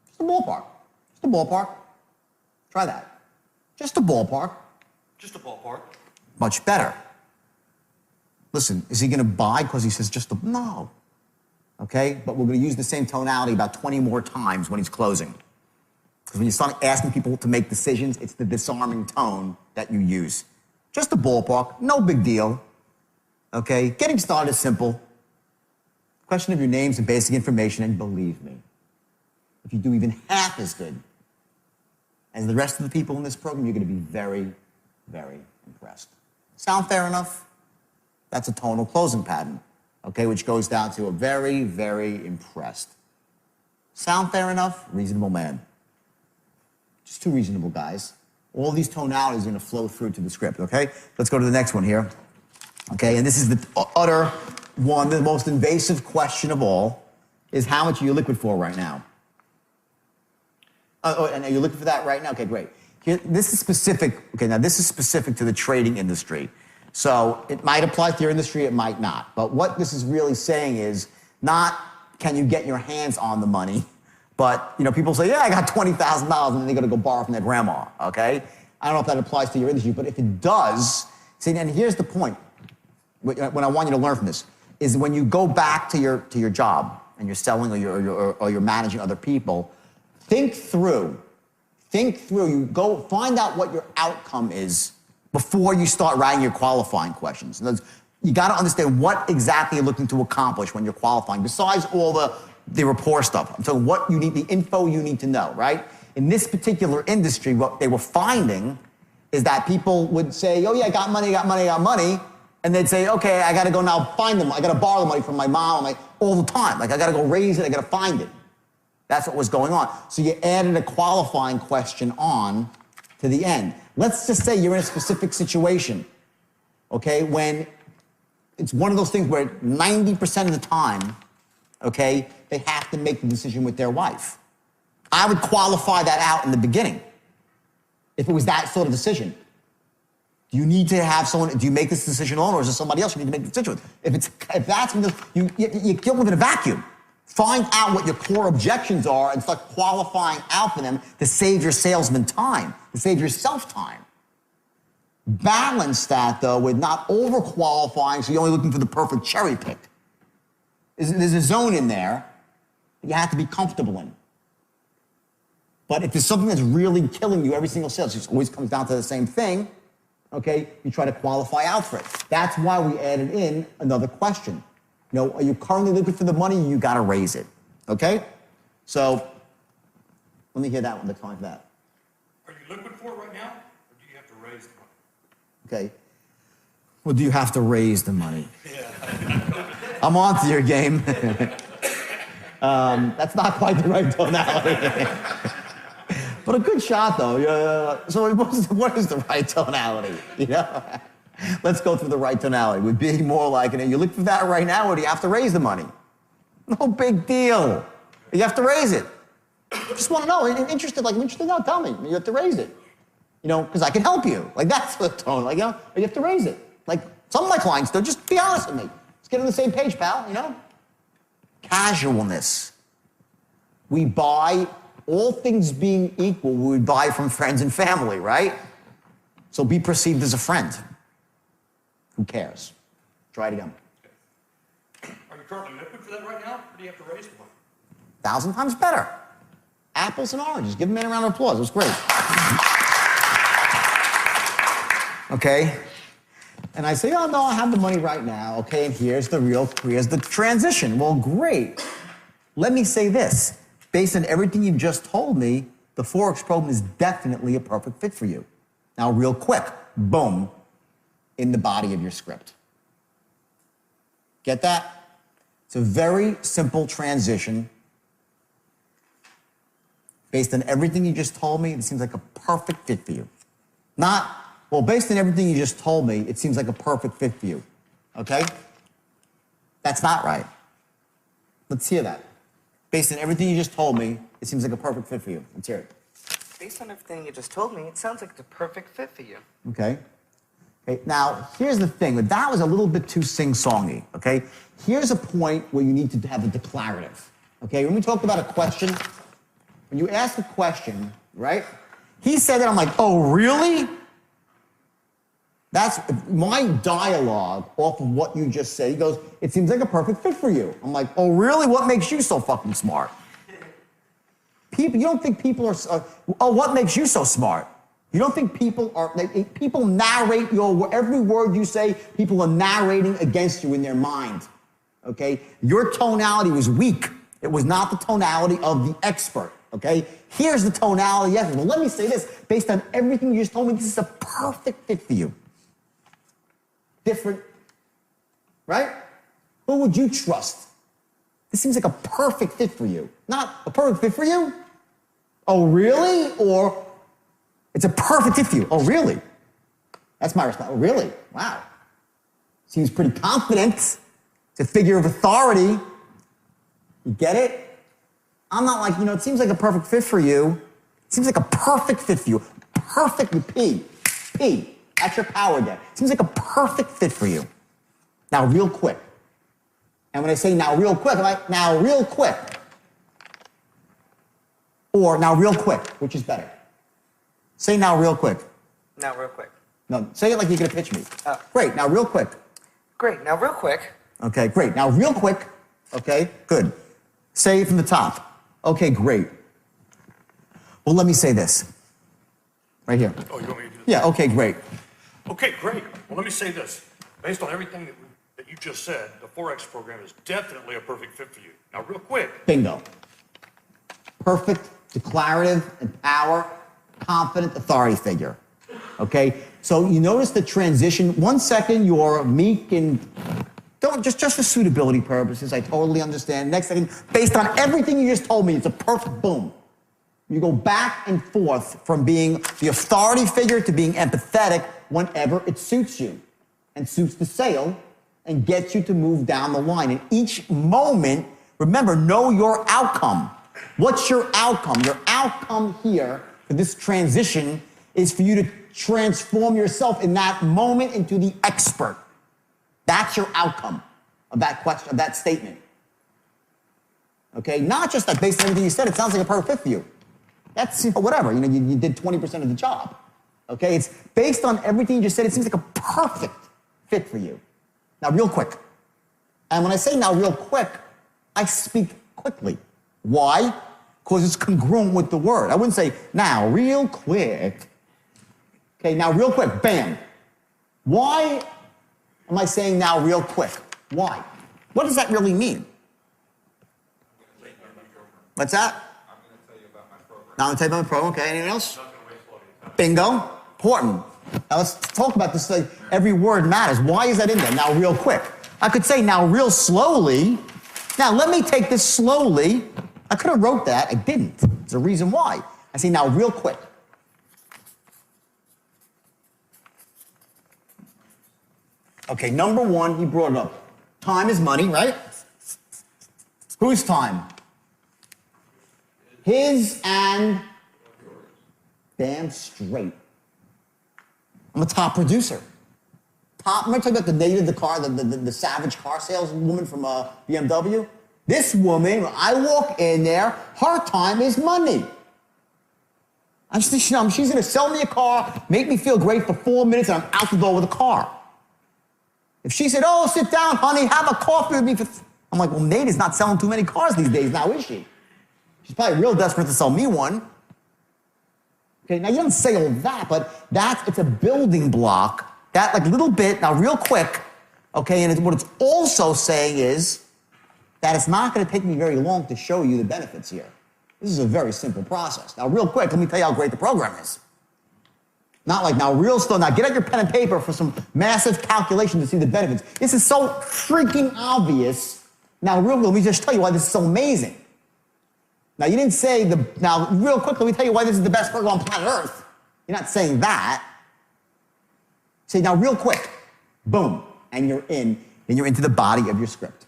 Just a ballpark. Just a ballpark. Try that. Just a ballpark. Just a ballpark. Much better. Listen, is he going to buy because he says just a... No. Okay? But we're going to use the same tonality about 20 more times when he's closing. Because when you start asking people to make decisions, it's the disarming tone that you use. Just a ballpark, no big deal. Okay? Getting started is simple. Question of your names and basic information, and believe me, if you do even half as good as the rest of the people in this program, you're going to be very, very impressed. Sound fair enough? That's a tonal closing pattern, okay, which goes down to a very, very impressed. Sound fair enough? Reasonable man. Just two reasonable guys. All these tonalities are going to flow through to the script, okay? Let's go to the next one here. Okay, and this is the utter one, the most invasive question of all, is how much are you liquid for right now? And are you looking for that right now? Okay, great. This is specific. Okay, now this is specific to the trading industry. So it might apply to your industry, it might not. But what this is really saying is not can you get your hands on the money, but people say, yeah, I got $20,000 and then they're going to go borrow from their grandma, okay? I don't know if that applies to your industry, but if it does, see, and here's the point, what I want you to learn from this, is when you go back to your job and you're selling or you're managing other people, think through, you go find out what your outcome is before you start writing your qualifying questions. You got to understand what exactly you're looking to accomplish when you're qualifying, besides all the rapport stuff. I'm talking what you need, the info you need to know, right? In this particular industry, what they were finding is that people would say, oh yeah, I got money, and they'd say, okay, I got to go now find them. I got to borrow the money from my mom all the time. Like I got to go raise it, I got to find it. That's what was going on. So you added a qualifying question on to the end. Let's just say you're in a specific situation, okay, when it's one of those things where 90% of the time, okay, they have to make the decision with their wife. I would qualify that out in the beginning if it was that sort of decision. Do you need to have someone, do you make this decision alone, or is there somebody else you need to make the decision with? If that's, you kill them in a vacuum. Find out what your core objections are and start qualifying out for them to save your salesman time, to save yourself time. Balance that, though, with not over-qualifying, so you're only looking for the perfect cherry pick. There's a zone in there that you have to be comfortable in. But if there's something that's really killing you every single sale, it always comes down to the same thing, okay, you try to qualify out for it. That's why we added in another question. Are you currently looking for the money? You got to raise it, okay? So let me hear that one, the time for that. Are you liquid for it right now, or do you have to raise the money? Okay. Well, do you have to raise the money? Yeah. I'm on to your game. That's not quite the right tonality. But a good shot, though. So what is the right tonality? Let's go through the right tonality. Would be more like, you look for that right now, or do you have to raise the money? No big deal. You have to raise it. Just want to know. I'm interested. No, tell me. You have to raise it. Because I can help you. That's the tone. You have to raise it. Some of my clients do. Just be honest with me. Let's get on the same page, pal. Casualness. We buy, all things being equal, we would buy from friends and family, right? So be perceived as a friend. Who cares? Try it again. Are you currently liquid for that right now, or do you have to raise the money? 1,000 times better. Apples and oranges. Give them a round of applause. It was great. Okay? And I say, oh, no, I have the money right now. Okay, and here's the transition. Well, great. Let me say this. Based on everything you've just told me, the Forex program is definitely a perfect fit for you. Now, real quick, boom, in the body of your script. Get that? It's a very simple transition. Based on everything you just told me, it seems like a perfect fit for you. Not, well, based on everything you just told me, it seems like a perfect fit for you. Okay? That's not right. Let's hear that. Based on everything you just told me, it seems like a perfect fit for you. Let's hear it. Based on everything you just told me, it sounds like the perfect fit for you. Okay? Okay, now, here's the thing. That was a little bit too sing-songy, okay? Here's a point where you need to have a declarative, okay? When we talked about a question, when you ask a question, right? He said that, I'm like, oh, really? That's my dialogue off of what you just said. He goes, it seems like a perfect fit for you. I'm like, oh, really? What makes you so fucking smart? People, you don't think people are, oh, what makes you so smart? You don't think people are, people narrate every word you say, people are narrating against you in their mind, okay? Your tonality was weak. It was not the tonality of the expert, okay? Here's the tonality of the expert. Well, let me say this. Based on everything you just told me, this is a perfect fit for you. Different, right? Who would you trust? This seems like a perfect fit for you. Not a perfect fit for you? Oh, really? Or it's a perfect fit for you. Oh, really? That's my response. Oh, really? Wow. Seems pretty confident. It's a figure of authority. You get it? I'm not like, it seems like a perfect fit for you. It seems like a perfect fit for you. Perfect with P. P. That's your power deck. Seems like a perfect fit for you. Now, real quick. And when I say now real quick, I'm like, now real quick. Or now real quick, which is better? Say now real quick. Now real quick. No, say it like you're going to pitch me. Great, now real quick. Great, now real quick. Okay, great. Now real quick. Okay, good. Say it from the top. Okay, great. Well, let me say this. Right here. Oh, you want me to do this? Yeah, okay, great. Okay, great. Well, let me say this. Based on everything that you just said, the Forex program is definitely a perfect fit for you. Now, real quick. Bingo. Perfect, declarative, empower, confident authority figure. Okay? So you notice the transition. 1 second, you're meek and don't just for suitability purposes. I totally understand. Next second, based on everything you just told me, it's a perfect boom. You go back and forth from being the authority figure to being empathetic whenever it suits you and suits the sale and gets you to move down the line. And each moment, remember, know your outcome. What's your outcome? Your outcome here for this transition is for you to transform yourself in that moment into the expert. That's your outcome of that question, of that statement. Okay? Not just that based on everything you said, it sounds like a perfect fit for you. That's whatever. You did 20% of the job. Okay? It's based on everything you just said, it seems like a perfect fit for you. Now, real quick. And when I say now real quick, I speak quickly. Why? Because it's congruent with the word. I wouldn't say now real quick. Okay, now real quick, bam. Why am I saying now real quick? Why? What does that really mean? What's that? I'm going to tell you about my program. Now I'm going to tell you about my program. Okay, anything else? Bingo. Important. Now let's talk about this. Like, every word matters. Why is that in there? Now real quick. I could say now real slowly. Now let me take this slowly. I could have wrote that. I didn't. There's a reason why. I say now real quick. Okay, number one, he brought it up. Time is money, right? Whose time? His and damn straight. I'm a top producer. I'm going to tell you about the lady of the car, the savage car saleswoman from BMW. This woman, when I walk in there, her time is money. She's going to sell me a car, make me feel great for 4 minutes, and I'm out the door with a car. If she said, oh, sit down, honey, have a coffee with me. I'm like, well, Nate is not selling too many cars these days now, is she? She's probably real desperate to sell me one. Okay, now you don't say all that, but it's a building block. That like little bit, now real quick, okay, and what it's also saying is that it's not going to take me very long to show you the benefits here. This is a very simple process. Now real quick, let me tell you how great the program is. Not like now real slow, now get out your pen and paper for some massive calculation to see the benefits. This is so freaking obvious Now, let me just tell you why this is so amazing. Now, you didn't say now, real quick, let me tell you why this is the best burger on planet Earth. You're not saying that. Say, now, real quick, boom, and you're into the body of your script.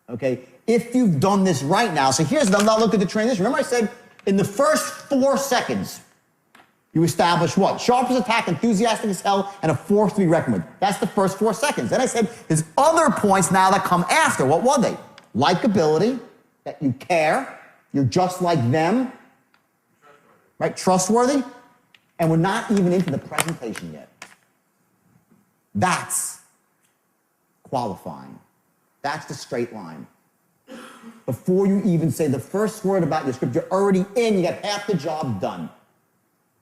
Okay? If you've done this right now, so here's now look at the transition. Remember I said in the first 4 seconds, you establish what? Sharp as a tack, enthusiastic as hell, and a force to be reckoned with. That's the first 4 seconds. Then I said there's other points now that come after. What were they? Likability, that you care, you're just like them, right? Trustworthy, and we're not even into the presentation yet. That's qualifying. That's the straight line. Before you even say the first word about your script, you're already in, you got half the job done.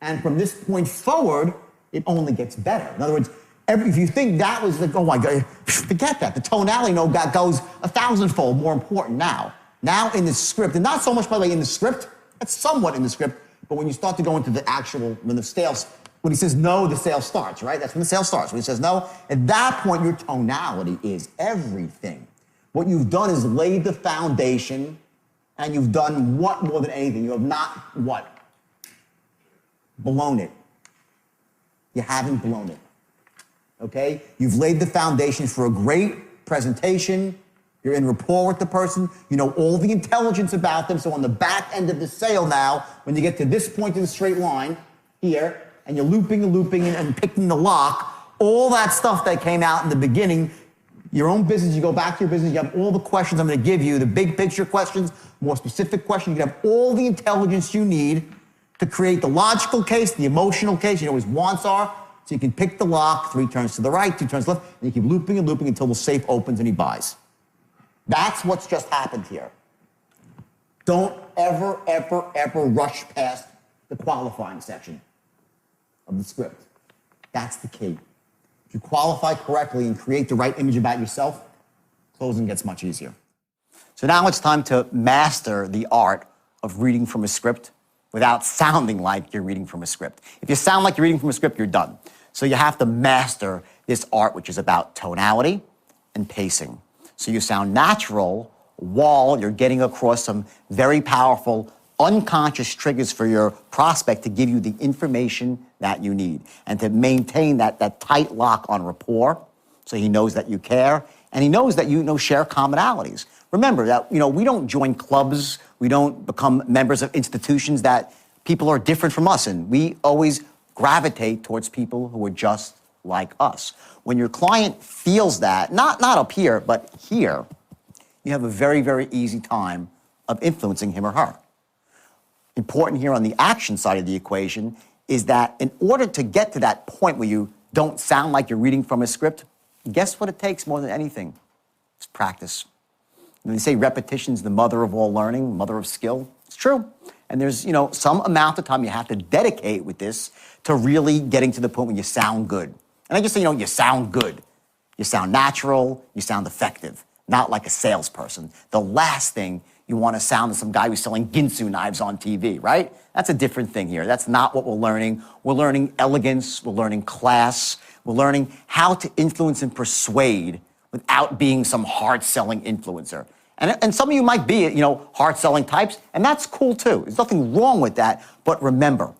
And from this point forward, it only gets better. In other words, if you think that was oh my God, forget that. The tonality goes 1,000-fold more important now. Now in the script, and not so much, by the way, in the script, that's somewhat in the script, but when you start to go into the actual, when he says no, the sale starts, right? That's when the sale starts. When he says no, at that point, your tonality is everything. What you've done is laid the foundation, and you've done what more than anything? You have not what? Blown it. You haven't blown it. Okay? You've laid the foundation for a great presentation. You're in rapport with the person. You know all the intelligence about them. So on the back end of the sale now, when you get to this point in the straight line here, and you're looping and picking the lock, all that stuff that came out in the beginning, your own business, you go back to your business, you have all the questions I'm going to give you, the big picture questions, more specific questions. You can have all the intelligence you need to create the logical case, the emotional case, you know what his wants are, so you can pick the lock, 3 turns to the right, 2 turns left, and you keep looping and looping until the safe opens and he buys. That's what's just happened here. Don't ever, ever, ever rush past the qualifying section of the script. That's the key. If you qualify correctly and create the right image about yourself, closing gets much easier. So now it's time to master the art of reading from a script without sounding like you're reading from a script. If you sound like you're reading from a script, you're done. So you have to master this art, which is about tonality and pacing. So you sound natural while you're getting across some very powerful unconscious triggers for your prospect to give you the information that you need and to maintain that tight lock on rapport so he knows that you care and he knows that you share commonalities. Remember that we don't join clubs, we don't become members of institutions that people are different from us in. We always gravitate towards people who are just like us. When your client feels that, not up here, but here, you have a very, very easy time of influencing him or her. Important here on the action side of the equation is that in order to get to that point where you don't sound like you're reading from a script, guess what it takes more than anything? It's practice. And they say repetition's the mother of all learning, mother of skill. It's true. And there's, some amount of time you have to dedicate with this to really getting to the point where you sound good. And I just say, you sound good. You sound natural, you sound effective, not like a salesperson. The last thing you want to sound as some guy who's selling Ginsu knives on TV, right? That's a different thing here. That's not what we're learning. We're learning elegance, we're learning class, we're learning how to influence and persuade without being some hard-selling influencer. And some of you might be, hard-selling types, and that's cool too. There's nothing wrong with that, but remember,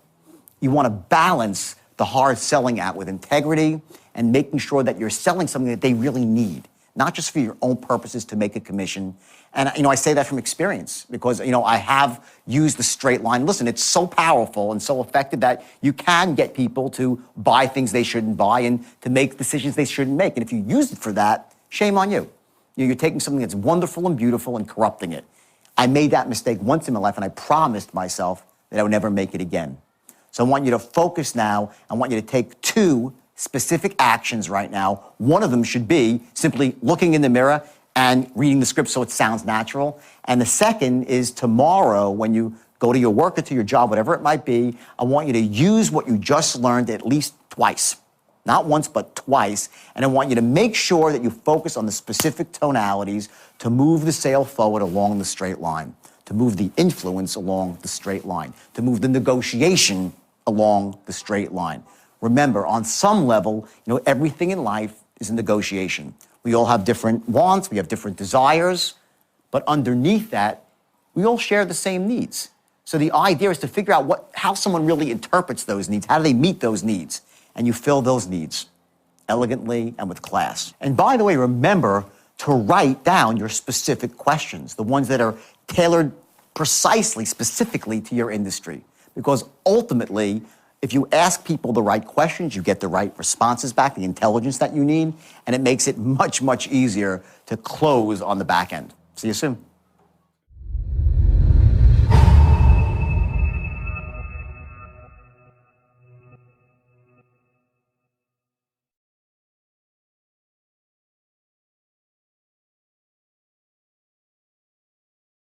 you want to balance the hard-selling out with integrity and making sure that you're selling something that they really need, not just for your own purposes to make a commission. And, I say that from experience because, I have used the straight line. Listen, it's so powerful and so effective that you can get people to buy things they shouldn't buy and to make decisions they shouldn't make. And if you use it for that, shame on you. You're taking something that's wonderful and beautiful and corrupting it. I made that mistake once in my life, and I promised myself that I would never make it again. So I want you to focus now. I want you to take 2 specific actions right now. One of them should be simply looking in the mirror and reading the script so it sounds natural. And the second is tomorrow when you go to your work or to your job, whatever it might be, I want you to use what you just learned at least twice. Not once, but twice. And I want you to make sure that you focus on the specific tonalities to move the sale forward along the straight line, to move the influence along the straight line, to move the negotiation along the straight line. Remember, on some level, everything in life is a negotiation. We all have different wants, we have different desires, but underneath that, we all share the same needs. So the idea is to figure out how someone really interprets those needs, how do they meet those needs, and you fill those needs elegantly and with class. And by the way, remember to write down your specific questions, the ones that are tailored precisely, specifically to your industry. Because ultimately, if you ask people the right questions, you get the right responses back, the intelligence that you need, and it makes it much, much easier to close on the back end. See you soon.